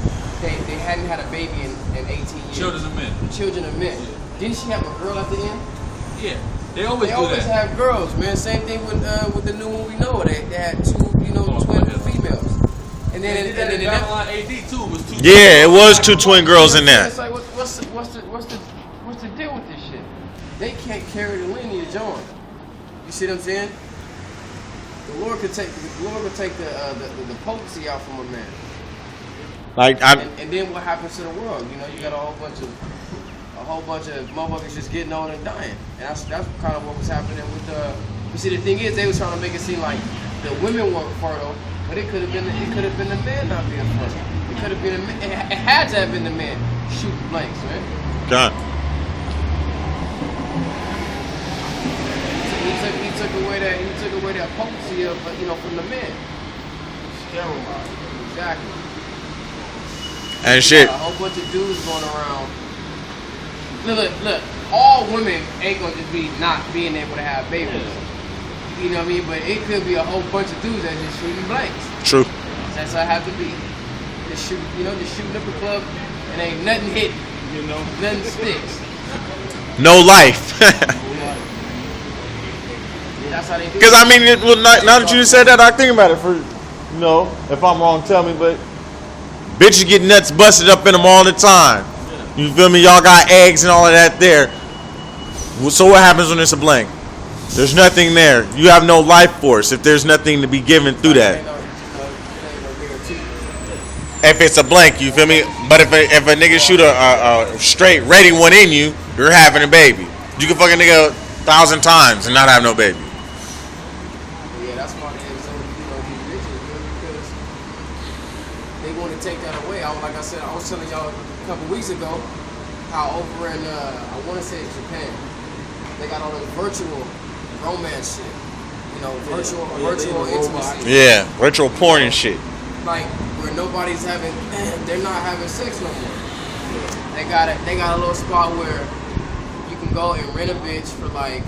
Speaker 2: they hadn't had a baby in 18 years?
Speaker 1: Children of men.
Speaker 2: Children of Men. Didn't she have a girl at the end?
Speaker 1: Yeah, they always
Speaker 2: They
Speaker 1: do
Speaker 2: always
Speaker 1: that.
Speaker 2: have girls, man. Same thing with the new movie Noah. They had 2, twin females. And then
Speaker 1: And then in Babylon AD too was 2.
Speaker 3: Yeah, it was 2 twin girls in there.
Speaker 2: It's like what's the deal with this shit? They can't carry the lineage on. You see what I'm saying? The Lord could take the potency out from a man.
Speaker 3: Like,
Speaker 2: And then what happens to the world? You got a whole bunch of motherfuckers just getting old and dying. And that's kind of what was happening with you see, the thing is, they was trying to make it seem like the women weren't fertile, but it could have been the man not being fertile. It could have been it had to have been the man shooting blanks, man.
Speaker 3: God.
Speaker 2: He took away that potency of from the men. Steroids. Exactly.
Speaker 3: And shit.
Speaker 2: A whole bunch of dudes going around. Look. All women ain't gonna just be not being able to have babies. You know what I mean? But it could be a whole bunch of dudes that just shooting blanks.
Speaker 3: True.
Speaker 2: That's how it have to be. Just shooting up a club and ain't nothing hitting. Nothing sticks.
Speaker 3: No life.
Speaker 2: That's how they do.
Speaker 3: Because I mean, now that you said that, I think about it. If I'm wrong, tell me. But bitches get nuts busted up in them all the time. You feel me? Y'all got eggs and all of that there. So what happens when it's a blank? There's nothing there. You have no life force if there's nothing to be given through that. If it's a blank, you feel me? But if a nigga shoot a straight ready one in you, you're having a baby. You can fuck a nigga 1,000 times and not have no baby.
Speaker 2: Yeah, that's why these bitches, because they want to take that away. Like I said, I was telling y'all a couple weeks ago how over in I want to say Japan, they got all this virtual romance shit. Virtual intimacy.
Speaker 3: Yeah, virtual porn and shit.
Speaker 2: Like where they're not having sex no more. They got a little spot where you can go and rent a bitch for like,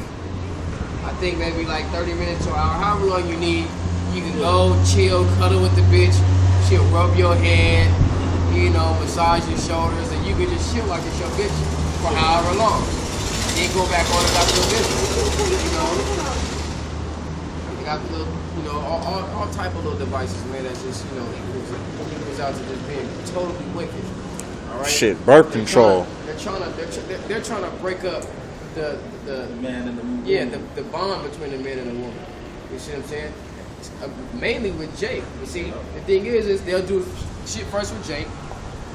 Speaker 2: I think maybe like 30 minutes to an hour, however long you need. You can go, chill, cuddle with the bitch. She'll rub your head, massage your shoulders, and you can just chill like it's your bitch for however long. Then go back on about your business. They got the little, all type of little devices, man, that just, equals out to just being totally wicked. All right?
Speaker 3: Shit, birth control.
Speaker 2: They're trying to break up the
Speaker 4: man and the woman.
Speaker 2: Yeah, the bond between the man and the woman. You see what I'm saying? Mainly with Jake. You see, the thing is they'll do shit first with Jake.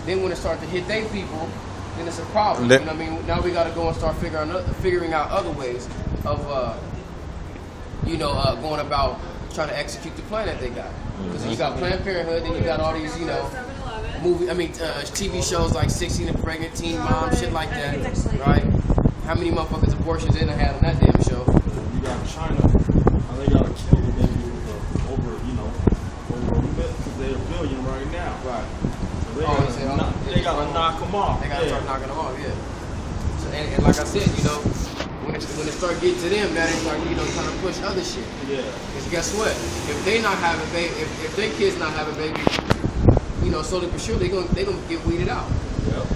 Speaker 2: Then when it starts to hit their people, then it's a problem. You know what I mean? Now we got to go and start figuring out other ways of, going about trying to execute the plan that they got. Because you got Planned Parenthood, then you got all these, TV shows like 16 and Pregnant, Teen Mom, shit like that, right? How many motherfuckers abortions they done had on that damn show?
Speaker 4: You got China, how they gotta kill the baby over they're a billion right now.
Speaker 2: Right.
Speaker 4: So they gotta knock them off.
Speaker 2: They gotta start knocking them off, yeah. So, and like I said, when it start getting to them, now they start, trying to push other shit.
Speaker 4: Yeah.
Speaker 2: Because guess what? If they not having baby, if their kids not having baby, slowly but surely they gonna get weeded out.
Speaker 4: Yep.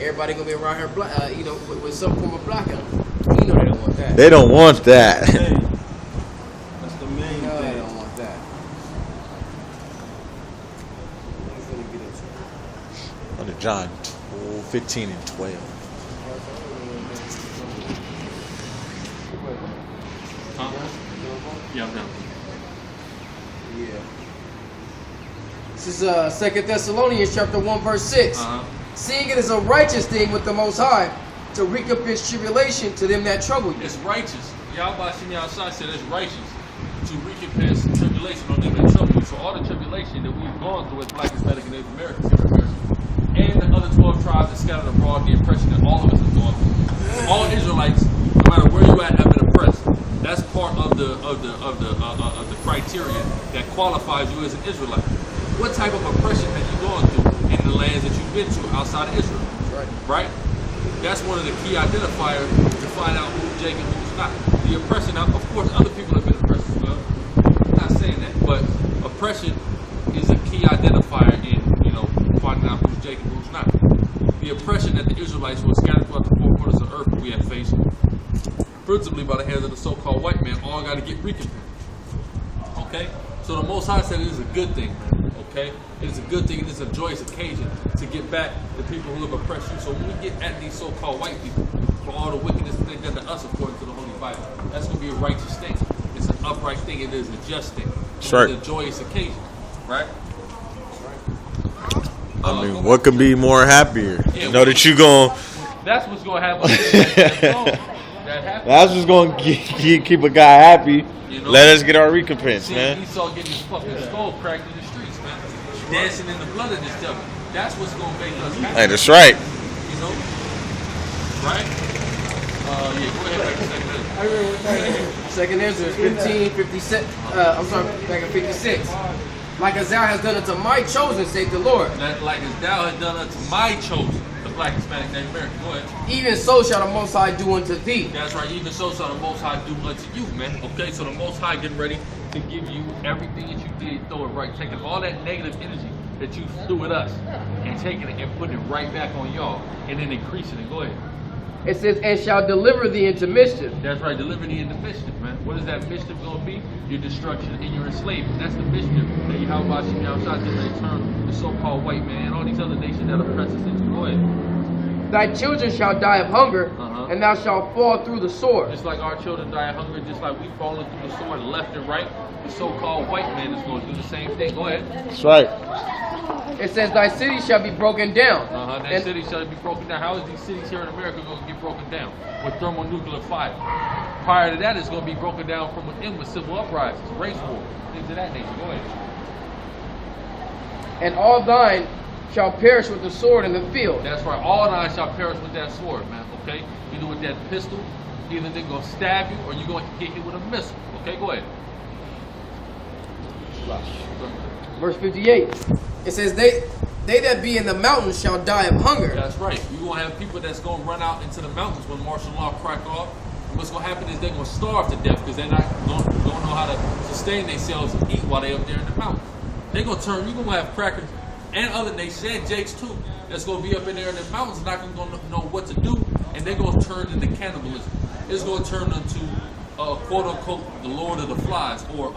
Speaker 2: everybody gonna be around here, with some form of black on them. You know they don't want that.
Speaker 3: They don't want that.
Speaker 4: Hey, that's the main
Speaker 2: No, they
Speaker 4: thing.
Speaker 2: don't want that.
Speaker 3: Under John 15 and 12.
Speaker 1: Huh? Yeah, I'm done.
Speaker 2: Yeah. This is 2 Thessalonians chapter 1 verse 6. Seeing it is a righteous thing with the Most High to recompense tribulation to them that trouble you.
Speaker 1: It's righteous. Yahweh Shemi outside said it's righteous to recompense tribulation on them that trouble you. So all the tribulation that we've gone through as Black, Hispanic, and Native Americans here in America, and the other 12 tribes that scattered abroad, the oppression that all of us have gone through. All Israelites, no matter where you at, have been oppressed. That's part of the criteria that qualifies you as an Israelite. What type of oppression have you gone through in the lands that you've been to outside of Israel? Right? That's one of the key identifiers to find out who's Jacob and who's not. The oppression, now, of course, other people have been oppressed as well. I'm not saying that, but oppression is a key identifier in, finding out who's Jacob and who's not. The oppression that the Israelites who were scattered throughout the four corners of the earth we have faced, principally by the hands of the so-called white man, all got to get recompensed. Okay? So the Most High said it is a good thing, man. Okay? It is a good thing. It is a joyous occasion to get back the people who have oppressed you. So when we get at these so-called white people for all the wickedness that they've done to us according to the Holy Bible, that's going to be a righteous thing. It's an upright thing. It is a just thing. It's
Speaker 3: right.
Speaker 1: a joyous occasion. Right?
Speaker 3: I mean, what could be more happier?
Speaker 1: Yeah,
Speaker 3: Know that you going.
Speaker 1: That's what's going to happen.
Speaker 3: That's what's going to keep a guy happy. Let us get our recompense, man.
Speaker 1: Esau getting his fucking skull cracked in the streets, man. Dancing in the blood of this devil. That's what's going to make us happy.
Speaker 3: Hey, that's right.
Speaker 1: You know? Right? Yeah, go ahead.
Speaker 2: Second Ezra 15, 56. I'm sorry, back in 56. Like as thou hast done unto my chosen, saith the Lord.
Speaker 1: Like as thou hast done unto my chosen, the Black, Hispanic, Native American. Go ahead.
Speaker 2: Even so shall the Most High do unto thee.
Speaker 1: That's right. Even so shall the Most High do unto you, man. Okay, so the Most High getting ready to give you everything that you did, throw it right, taking all that negative energy that you threw at us and taking it and putting it right back on y'all and then increasing it. Go ahead.
Speaker 2: It says, and shall deliver thee into mischief.
Speaker 1: That's right, deliver thee into mischief, man. What is that mischief going to be? Your destruction and your enslavement. That's the mischief that Yahweh Shemi outside to turn the so-called white man and all these other nations that oppress us into. Go ahead.
Speaker 2: Thy children shall die of hunger, and thou shalt fall through the sword.
Speaker 1: Just like our children die of hunger, just like we falling through the sword left and right, the so-called white man is going to do the same thing. Go ahead.
Speaker 3: That's right.
Speaker 2: It says, thy city shall be broken down.
Speaker 1: That city shall be broken down. How is these cities here in America going to get broken down? With thermonuclear fire. Prior to that, it's going to be broken down from within with civil uprisings, race war, things of that nature. Go ahead.
Speaker 2: And all thine shall perish with the sword in the field.
Speaker 1: That's right. All thine shall perish with that sword, man. Okay? Either with that pistol, either they're going to stab you, or you're going to get hit with a missile. Okay, go ahead.
Speaker 2: Verse 58. It says, they that be in the mountains shall die of hunger.
Speaker 1: That's right. You're going to have people that's going to run out into the mountains when martial law crack off. And what's going to happen is they're going to starve to death because they're not going to know how to sustain themselves and eat while they're up there in the mountains. They're going to turn, you're going to have crackers and other nations and Jakes too that's going to be up in there in the mountains and not going to know what to do. And they're going to turn into cannibalism. It's going to turn into, quote unquote, the Lord of the Flies or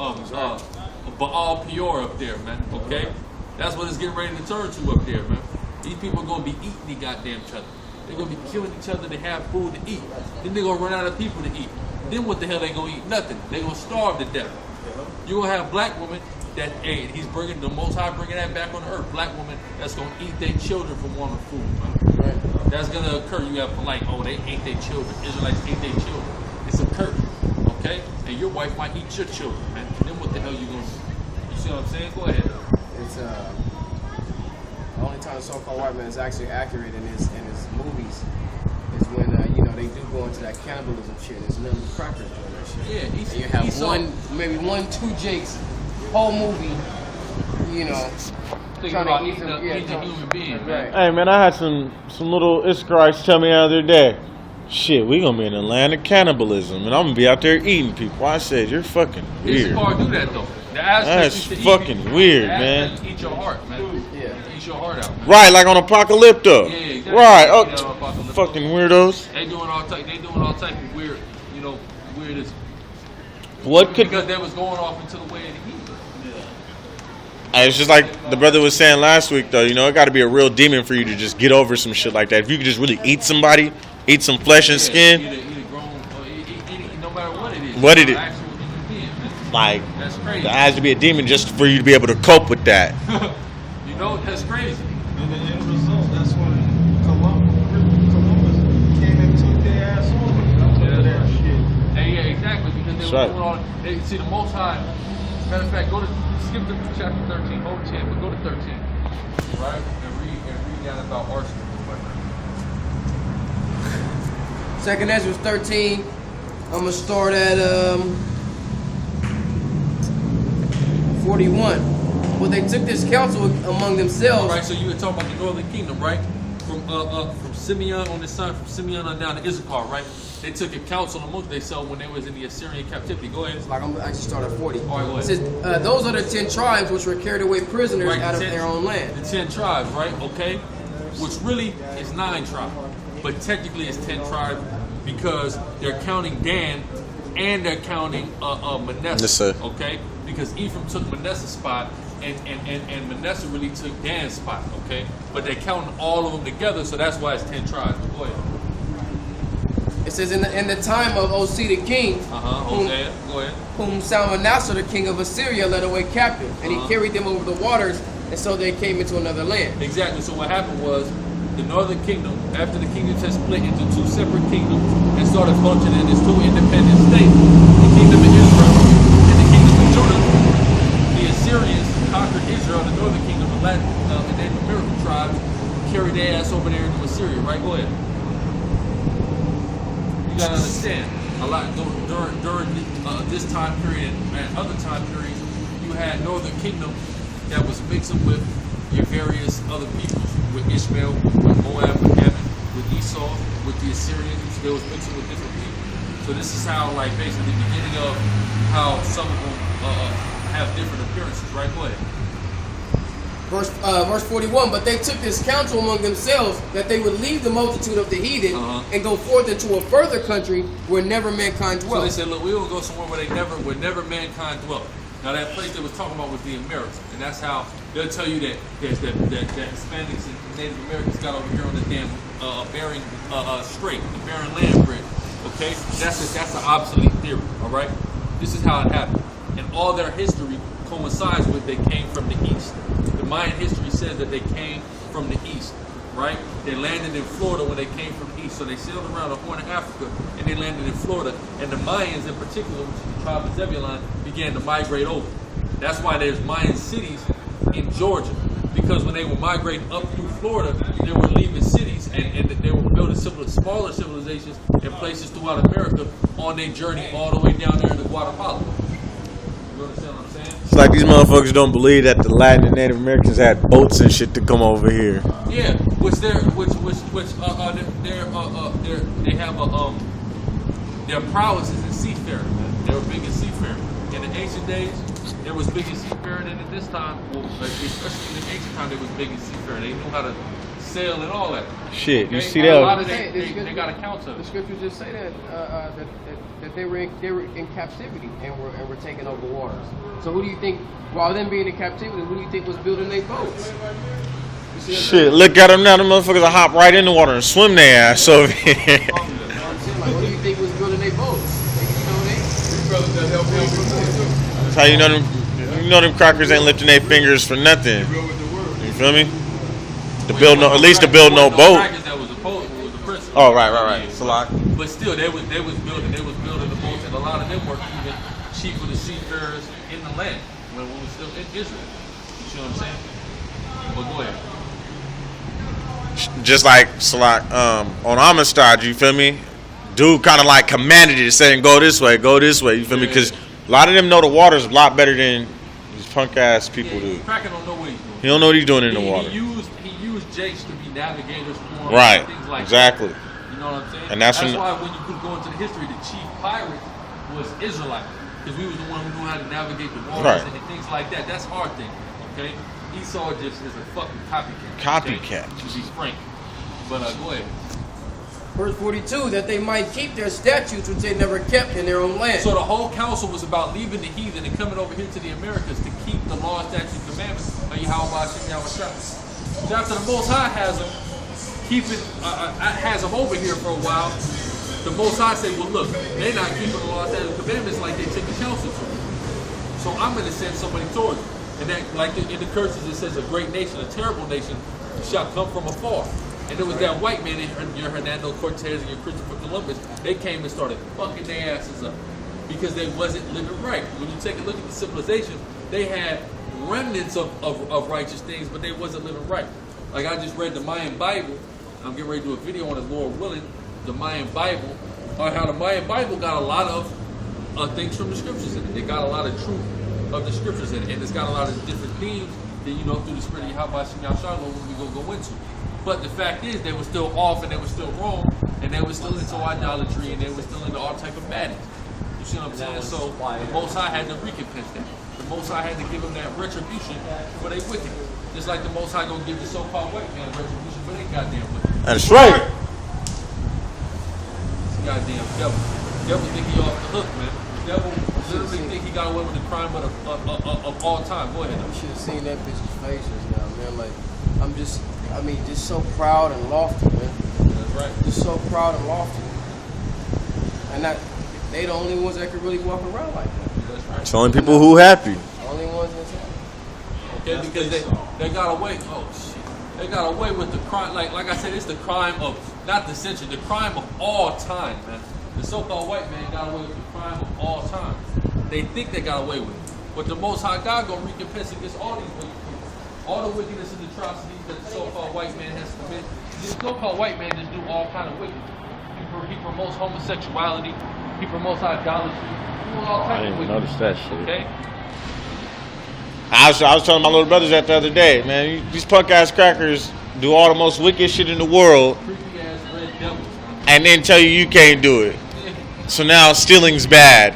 Speaker 1: Baal Peor up there, man. Okay? That's what it's getting ready to turn to up there, man. These people are going to be eating the goddamn each other. They're going to be killing each other to have food to eat. Then they're going to run out of people to eat. Then what the hell they going to eat? Nothing. They're going to starve to death. You're going to have black women that, hey, he's bringing, the Most High bringing that back on the earth. Black women that's going to eat their children for wanting food, man. Right. That's going to occur. You have like, oh, they ate their children. Israelites ate their children. It's a curse, okay? And your wife might eat your children, man. Then what the hell you going to do? You see what I'm saying? Go ahead.
Speaker 2: It's the only time the so-called white man is actually accurate in his movies is when they do go into that cannibalism shit. There's none of the crackers doing that shit.
Speaker 1: Yeah,
Speaker 2: and you have maybe one, two Jakes, whole movie,
Speaker 1: thinking about eating a human being, right?
Speaker 3: Hey man, I had some little Israelites tell me the other day, shit, we gonna be in the land of cannibalism, and I'm gonna be out there eating people. I said, you're fucking weird.
Speaker 1: Issachar do that though. The Aztecs
Speaker 3: That's
Speaker 1: used to
Speaker 3: fucking weird,
Speaker 1: the Aztecs
Speaker 3: man.
Speaker 1: Eat your heart, man.
Speaker 2: Yeah.
Speaker 1: Eat your heart out. Man.
Speaker 3: Right, like on Apocalypto.
Speaker 1: Yeah, exactly.
Speaker 3: Right.
Speaker 1: Yeah,
Speaker 3: Oh,
Speaker 1: on Apocalypto.
Speaker 3: fucking weirdos.
Speaker 1: They doing all type of weird, weirdest.
Speaker 3: What could?
Speaker 1: Because they was going off into the way of the heathen.
Speaker 3: It's just like the brother was saying last week, though. You know, it got to be a real demon for you to just get over some shit like that. If you could just really eat somebody, eat some flesh and skin,
Speaker 1: Either grown or eat, no matter what it is.
Speaker 3: What it is.
Speaker 1: Actual human being, man.
Speaker 3: like
Speaker 1: That's crazy.
Speaker 3: there has to be a demon just for you to be able to cope with that.
Speaker 1: That's crazy.
Speaker 4: And the end result, that's when Columbus came and took their ass over.
Speaker 1: Yeah.
Speaker 4: That shit.
Speaker 1: Yeah, exactly. Because they
Speaker 3: That's
Speaker 1: were
Speaker 3: right.
Speaker 1: doing all. They see the Most High. Matter of fact, skip to chapter 13, hold 10, but go to 13, right? And read down about arsenal.
Speaker 2: Second Ezra 13. I'm gonna start at 41. Well, they took this counsel among themselves.
Speaker 1: All right, so you were talking about the northern kingdom, right? From Simeon on this side, from Simeon on down to Issachar, right? They took a counsel amongst themselves when they was in the Assyrian captivity. Go ahead.
Speaker 2: Like I'm gonna actually start at 40.
Speaker 1: All right, go
Speaker 2: It
Speaker 1: ahead.
Speaker 2: says, those are the 10 tribes which were carried away prisoners
Speaker 1: Right,
Speaker 2: out of
Speaker 1: 10
Speaker 2: their own land.
Speaker 1: The 10 tribes, right? Okay, which really is 9 tribes, but technically it's 10 tribes because they're counting Dan and they're counting Manasseh.
Speaker 3: Manasseh.
Speaker 1: Okay, because Ephraim took Manasseh's spot and Manasseh really took Dan's spot. Okay, but they're counting all of them together, so that's why it's 10 tribes. Go ahead.
Speaker 2: It says, in the time of OC the king,
Speaker 1: Hosea. Go ahead.
Speaker 2: whom Salmanasseh the king of Assyria led away captive, and he carried them over the waters, and so they came into another land.
Speaker 1: Exactly. So what happened was the northern kingdom, after the kingdoms had split into 2 separate kingdoms and started functioning as 2 independent states, the kingdom of Israel and the kingdom of Judah, the Assyrians conquered Israel, the northern kingdom, the Latin and Native American tribes carried their ass over there into Assyria. Right? Go ahead. You gotta understand, a lot during this time period and other time periods, you had northern kingdom that was mixing with your various other peoples, with Ishmael, with Moab, with Ammon, with Esau, with the Assyrians. They was mixing with different people. So this is how, like, basically the beginning of how some of them have different appearances. Right? Go ahead.
Speaker 2: Verse 41, but they took this counsel among themselves that they would leave the multitude of the heathen and go forth into a further country where never mankind
Speaker 1: So
Speaker 2: dwelt.
Speaker 1: they said, look, we will go somewhere where never mankind dwelt. Now that place they was talking about was the Americas, and that's how they'll tell you that that Hispanics and Native Americans got over here on the damn Bering Strait, the Bering Land Bridge. Okay, that's an obsolete theory. All right, this is how it happened, and all their history coincides with they came from the east. The Mayan history says that they came from the east, right? They landed in Florida when they came from the east, so they sailed around the Horn of Africa and they landed in Florida. And the Mayans, in particular, which is the tribe of Zebulon, began to migrate over. That's why there's Mayan cities in Georgia, because when they were migrating up through Florida, they were leaving cities and they were building smaller civilizations in places throughout America on their journey all the way down there to Guatemala. You understand what I'm saying?
Speaker 3: It's like these motherfuckers don't believe that the Latin and Native Americans had boats and shit to come over here.
Speaker 1: Yeah, they have their prowess is in seafaring. Man. They were big in seafaring. In the ancient days, they was big in seafaring, and at this time, especially in the ancient time, they was big in seafaring. They knew how to sail and all that.
Speaker 3: Shit, you
Speaker 1: Okay?
Speaker 3: see
Speaker 1: And a lot
Speaker 3: that?
Speaker 1: of they got accounts of
Speaker 2: The
Speaker 1: it.
Speaker 2: scriptures just say that they were in captivity and were taken over waters. So who do you think, while them being in captivity, who do you think was building their boats? You see what I'm
Speaker 3: Shit, look at them now. Them motherfuckers will hop right in the water and swim their ass over here.
Speaker 2: saying? Like, who do you think was building their boats?
Speaker 3: That's how you know them crackers ain't lifting their fingers for nothing. You feel me? At least to build no boat.
Speaker 1: That was was the principle.
Speaker 3: Oh, right. Salak.
Speaker 1: But still, they was building the boats, and a lot of them were even cheaper to seafarers in the land when we were still in Israel. You see what I'm saying? But go ahead.
Speaker 3: Just like Salak, on Amistad, you feel me? Dude kind of like commanded it, saying go this way, you feel me? Because a lot of them know the water's a lot better than these punk ass people do.
Speaker 1: Kraken don't know what he's doing.
Speaker 3: He don't know what he's doing in the water.
Speaker 1: He used Jakes to be navigators for him,
Speaker 3: Right,
Speaker 1: and things like
Speaker 3: exactly.
Speaker 1: that. You know what I'm saying?
Speaker 3: And that's
Speaker 1: why when you could go into the history, the chief pirate was Israelite. because we was the one who knew how to navigate the waters
Speaker 3: Right.
Speaker 1: and things like that. That's our thing, okay? Esau just is a fucking copycat.
Speaker 3: Copycat.
Speaker 1: Okay? To be frank. But go ahead.
Speaker 2: Verse 42, that they might keep their statutes which they never kept in their own land.
Speaker 1: So the whole council was about leaving the heathen and coming over here to the Americas to keep the law, statutes, commandments of Yahweh Hashem Yahweh Shah. So after the Most High has them has them over here for a while, the Most High say, well, look, they're not keeping the law, statutes, commandments like they took the council to. So I'm going to send somebody towards you. And that, like in the curses, it says a great nation, a terrible nation shall come from afar. And it was that white man, your Hernando Cortez and your Christopher Columbus, they came and started fucking their asses up because they wasn't living right. When you take a look at the civilization, they had remnants of righteous things, but they wasn't living right. Like I just read the Mayan Bible. I'm getting ready to do a video on it, Lord willing, the Mayan Bible, or how the Mayan Bible got a lot of things from the scriptures in it. They got a lot of truth of the scriptures in it, and it's got a lot of different themes that, you know, through the spirit of Yahweh Shem Yahshua, when we go into. But the fact is, they were still off, and they were still wrong, and they were still into idolatry, and they were still into all type of madness. You see what I'm saying? So the Most High had to recompense that. The Most High had to give them that retribution for their wickedness. Just like the Most High gonna give the so-called white man retribution for their goddamn wickedness.
Speaker 3: That's right.
Speaker 1: Goddamn devil. Devil think he off the hook, man. Devil literally think he got away with the crime of all time. Go ahead.
Speaker 2: You should have seen that bitch's faces now, man. Like, just so proud and lofty, man.
Speaker 1: That's right.
Speaker 2: Just so proud and lofty. And they the only ones that could really walk around like that.
Speaker 1: That's right.
Speaker 3: It's the only people who happy.
Speaker 2: Only ones that's
Speaker 1: Okay, because they got away. Oh shit. They got away with the crime. Like I said, it's the crime of not the century, the crime of all time, man. The so-called white man got away with the crime of all time. They think they got away with it, but the Most High God gonna recompense against all these wicked people, all the wickedness and atrocities that the so-called white man has committed. This so-called white man just do all kind of wickedness. He promotes homosexuality. He promotes idolatry. He doing all
Speaker 3: I
Speaker 1: kinds of
Speaker 3: didn't
Speaker 1: wickedness.
Speaker 3: notice that shit.
Speaker 1: Okay.
Speaker 3: I was telling my little brothers that the other day, man. These punk ass crackers do all the most wicked shit in the world,
Speaker 1: Creepy ass red devils.
Speaker 3: and then tell you can't do it. So now stealing's bad,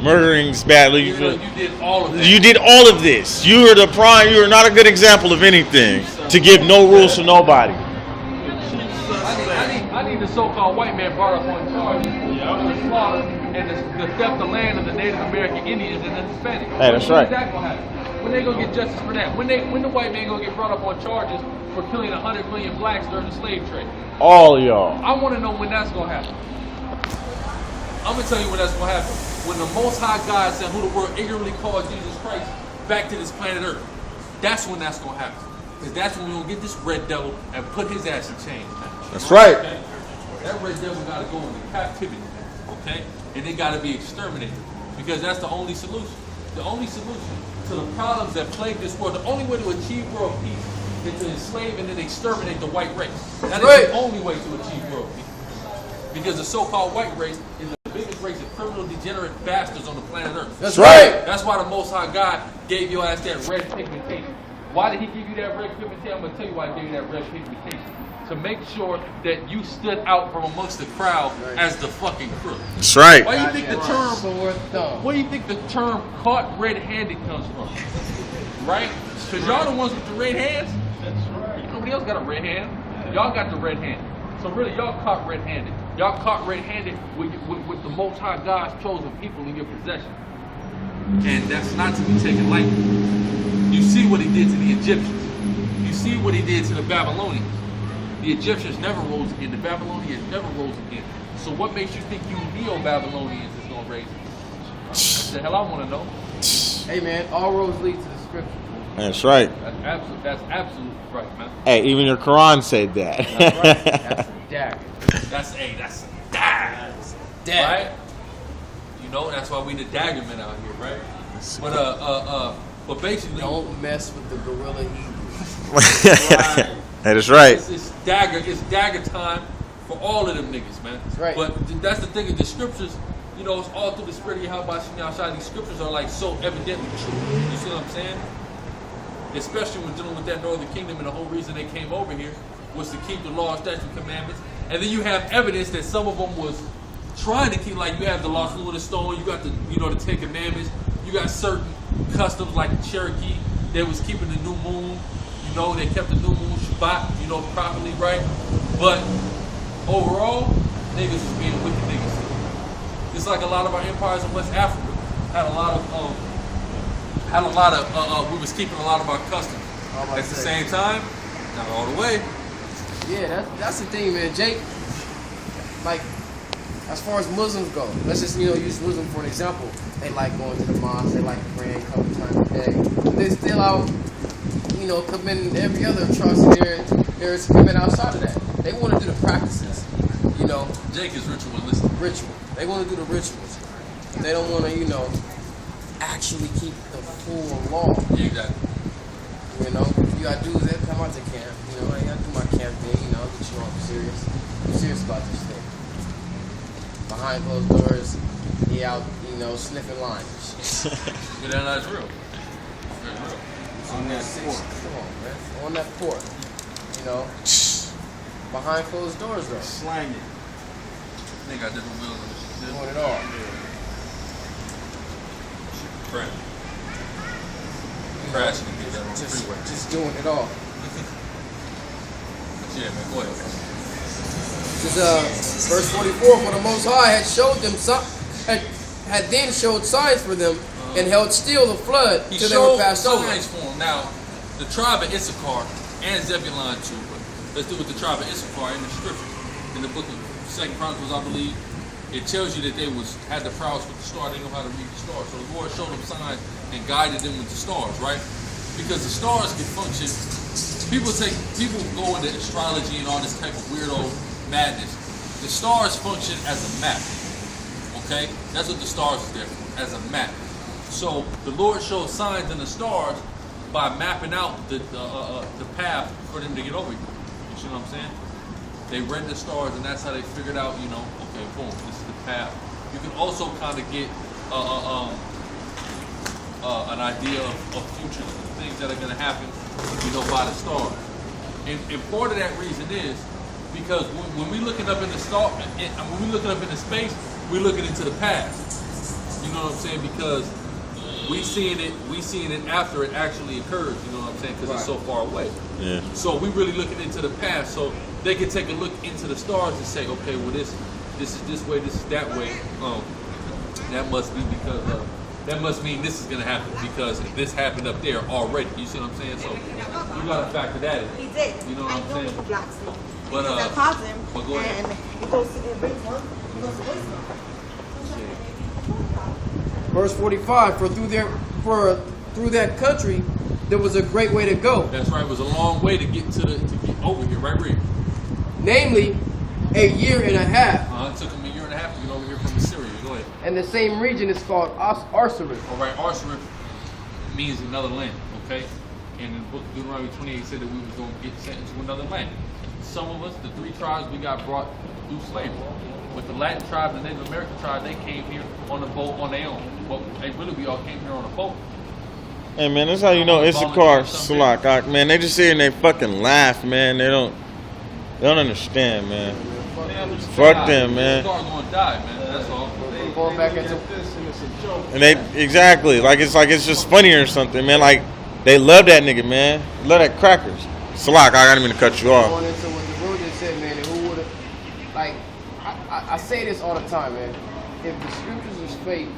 Speaker 3: murdering's bad.
Speaker 1: You did all of that.
Speaker 3: You did all of this. You are the prime. You are not a good example of anything. To give no rules to nobody.
Speaker 1: I need the so-called white man brought up on charge of the slaughter and the theft of land of the Native American Indians and the Hispanics.
Speaker 3: Hey, that's right.
Speaker 1: When's that gonna happen? When they gonna get justice for that? When the white man gonna get brought up on charges for killing 100 million blacks during the slave trade?
Speaker 3: All of y'all.
Speaker 1: I want to know when that's gonna happen. I'm gonna tell you when that's gonna happen. When the Most High God sent who the world ignorantly called Jesus Christ back to this planet Earth. That's when that's gonna happen. Because that's when we're gonna get this red devil and put his ass in chains.
Speaker 3: That's right.
Speaker 1: Okay? That red devil gotta go into captivity, okay? And they gotta be exterminated. Because that's the only solution. The only solution to the problems that plague this world, the only way to achieve world peace is to enslave and then exterminate the white race. That is
Speaker 2: right.
Speaker 1: the only way to achieve world peace. Because the so-called white race is the biggest race of criminal, degenerate bastards on the planet Earth.
Speaker 2: That's right.
Speaker 1: That's why the Most High God gave your ass that red pigmentation. Why did he give you that red pigmentation? I'm going to tell you why he gave you that red pigmentation. To make sure that you stood out from amongst the crowd as the fucking crook.
Speaker 3: That's right.
Speaker 1: Why do you think the term,
Speaker 2: Sword thumb.
Speaker 1: where do you think the term caught red-handed comes from? Right? Because y'all the ones with the red hands.
Speaker 4: That's right.
Speaker 1: Nobody else got a red hand. Y'all got the red hand. So really, y'all caught red-handed. Y'all caught red-handed with the Most High God's chosen people in your possession. And that's not to be taken lightly. You see what he did to the Egyptians. You see what he did to the Babylonians. The Egyptians never rose again. The Babylonians never rose again. So what makes you think you Neo-Babylonians is going to raise again? That's the hell I want to know.
Speaker 2: Hey, man, all roads lead to the scripture.
Speaker 3: That's right.
Speaker 1: That's absolute right, man.
Speaker 3: Hey, even your Quran said that.
Speaker 2: That's right. That's a dagger.
Speaker 1: That's a dagger.
Speaker 2: Dagger.
Speaker 1: Right? You know, that's why we the dagger men out here, right? But basically,
Speaker 2: Don't mess with the gorilla Hebrews.
Speaker 3: That is right.
Speaker 1: it's dagger time for all of them niggas, man.
Speaker 2: That's right.
Speaker 1: But that's the thing, the scriptures, you know, it's all through the spirit of Yahweh Shem Yahshua. These scriptures are like so evidently true. You see what I'm saying? Especially when dealing with that northern kingdom, and the whole reason they came over here was to keep the law, statute, commandments. And then you have evidence that some of them was trying to keep, like, you have the Lost Lunar Stone, you got the, you know, the Ten Commandments, you got certain customs like the Cherokee, they was keeping the new moon, you know, they kept the new moon Shabbat, you know, properly, right? But overall, niggas was being wicked niggas. It's like a lot of our empires in West Africa had a lot of, we was keeping a lot of our customs. At the same time, not all the way.
Speaker 2: Yeah, that's the thing, man. Jake, like, as far as Muslims go, let's just, you know, use Muslim for an example. They like going to the mosque, they like praying a couple times a day. But they still out, you know, committing every other atrocity there is committed outside of that. They want to do the practices, you know.
Speaker 1: Jake is ritualistic.
Speaker 2: Ritual. They want to do the rituals. They don't want to, you know, actually keep the full law.
Speaker 1: Yeah, exactly.
Speaker 2: You know, you gotta do is they come out to camp. You know, I gotta do my camp thing. You know, get you all serious. I'm serious about this thing. Behind closed doors, he out, you know, sniffing lines.
Speaker 1: But that's real. Very real.
Speaker 2: On that pork. Come on, man. On that pork. You know, behind closed doors though.
Speaker 4: Slanging.
Speaker 1: They got different wheels on this shit.
Speaker 2: Doing it all.
Speaker 1: Crash. Crashing and get that on the freeway.
Speaker 2: Just doing it all.
Speaker 1: Yeah, man, go ahead.
Speaker 2: This is verse 44. For the Most High had showed them had then showed signs for them and held still the flood
Speaker 1: He
Speaker 2: till they were
Speaker 1: showed
Speaker 2: passed over.
Speaker 1: signs for them. Now, the tribe of Issachar and Zebulun too, but let's do with the tribe of Issachar in the scripture. In the book of 2 Chronicles, I believe, it tells you that they had the prowess with the star. They know how to read the stars. So the Lord showed them signs and guided them with the stars, right? Because the stars can function. People go into astrology and all this type of weirdo madness. The stars function as a map. Okay? That's what the stars is there for, as a map. So the Lord showed signs in the stars by mapping out the path for them to get over here. You see what I'm saying? They read the stars, and that's how they figured out, you know, okay, boom, this is the path. You can also kind of get an idea of future things that are going to happen, you know, by the stars. And part of that reason is because when we're looking up in the star, when we're looking up into space, we're looking into the past. You know what I'm saying? Because we seeing it after it actually occurs. You know what I'm saying? Because it's so far away.
Speaker 3: Yeah.
Speaker 1: So we really looking into the past. So they can take a look into the stars and say, okay, well this is this way, this is that way. That must be because that must mean this is gonna happen because this happened up there already. You see what I'm saying? So you gotta factor that in.
Speaker 6: He did.
Speaker 1: You know what I'm saying?
Speaker 6: Blacksmith.
Speaker 1: But,
Speaker 6: Because I called him,
Speaker 1: but go ahead.
Speaker 6: and he goes to the big one. He goes to voicemail.
Speaker 2: Verse 45. For through that country there was a great way to go.
Speaker 1: That's right. It was a long way to get to get over here, right, Reed?
Speaker 2: Namely, a year and a half.
Speaker 1: It took them a year and a half to get over here from Assyria. Go ahead.
Speaker 2: And the same region is called Arsareth.
Speaker 1: All right, Arsareth means another land, okay? And in the book of Deuteronomy 28 said that we was going to get sent into another land. Some of us, the 3 tribes, we got brought through slavery. With the Latin tribe and the Native American tribe, they came here on a boat on their own. But we all came here on a boat.
Speaker 3: Hey man, that's how you know Issachar, Salak. Man, they just sit and they fucking laugh, man. They don't understand, man. Fuck them, man.
Speaker 1: They're going to die, man. That's all.
Speaker 2: We're going back into
Speaker 4: this and it's a joke.
Speaker 3: And they exactly like it's just funny or something, man. Like they love that nigga, man. They love that crackers. Salak, I didn't mean to cut you off.
Speaker 2: going into what the bro just said, man. And who would have, like, I say this all the time, man. If the scriptures is fake,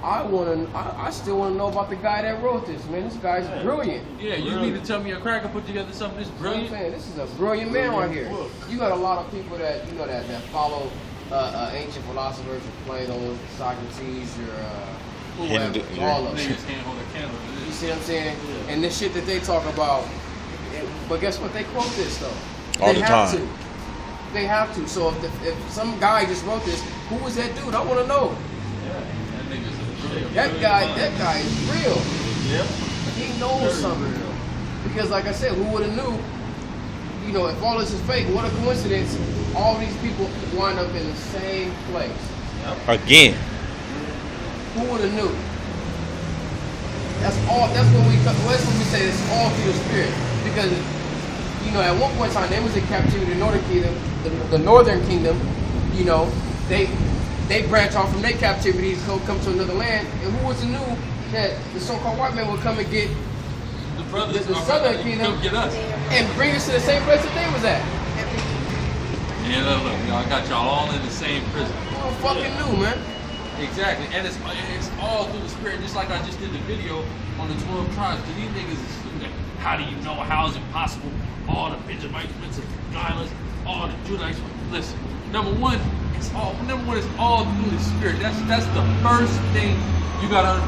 Speaker 2: I still want to know about the guy that wrote this, man. This guy's brilliant.
Speaker 1: Yeah, you need to tell me a cracker put together something this brilliant.
Speaker 2: I'm saying, this is a brilliant man right here. You got a lot of people that you know that follow ancient philosophers, or Plato, Socrates, or whoever, all of them.
Speaker 1: Niggas can't hold a candle to
Speaker 2: You
Speaker 1: this.
Speaker 2: see what I'm saying? And this shit that they talk about, but guess what? They quote this though.
Speaker 3: All
Speaker 2: They
Speaker 3: the
Speaker 2: have
Speaker 3: time.
Speaker 2: to. They have to. So if some guy just wrote this, who was that dude? I want to know.
Speaker 1: That nigga's a brilliant.
Speaker 2: That guy is real.
Speaker 4: Yep.
Speaker 2: He knows something. Because like I said, who would have knew? You know, if all this is fake, what a coincidence! All these people wind up in the same place.
Speaker 3: Again.
Speaker 2: Who would have knew? That's all. That's what we say. It's all through the Spirit. Because you know, at one point in time, they was in captivity. The Northern Kingdom, the Northern Kingdom, you know, they branch off from their captivities, come to another land. And who was to knew that the so-called white man would come and get
Speaker 1: The brothers,
Speaker 2: the
Speaker 1: our
Speaker 2: southern
Speaker 1: brothers,
Speaker 2: kingdom
Speaker 1: come get us.
Speaker 2: and bring us to the same place that they was at?
Speaker 1: And look, y'all got y'all all in the same prison.
Speaker 2: Who fucking knew, man?
Speaker 1: Exactly, and it's all through the spirit. Just like I just did the video on the 12 tribes. Cause these niggas is stupid. How do you know? How is it possible? All the Benjamites went to Gilas, all the Judites. Listen, number one, it's all through the spirit. That's the first thing you gotta understand.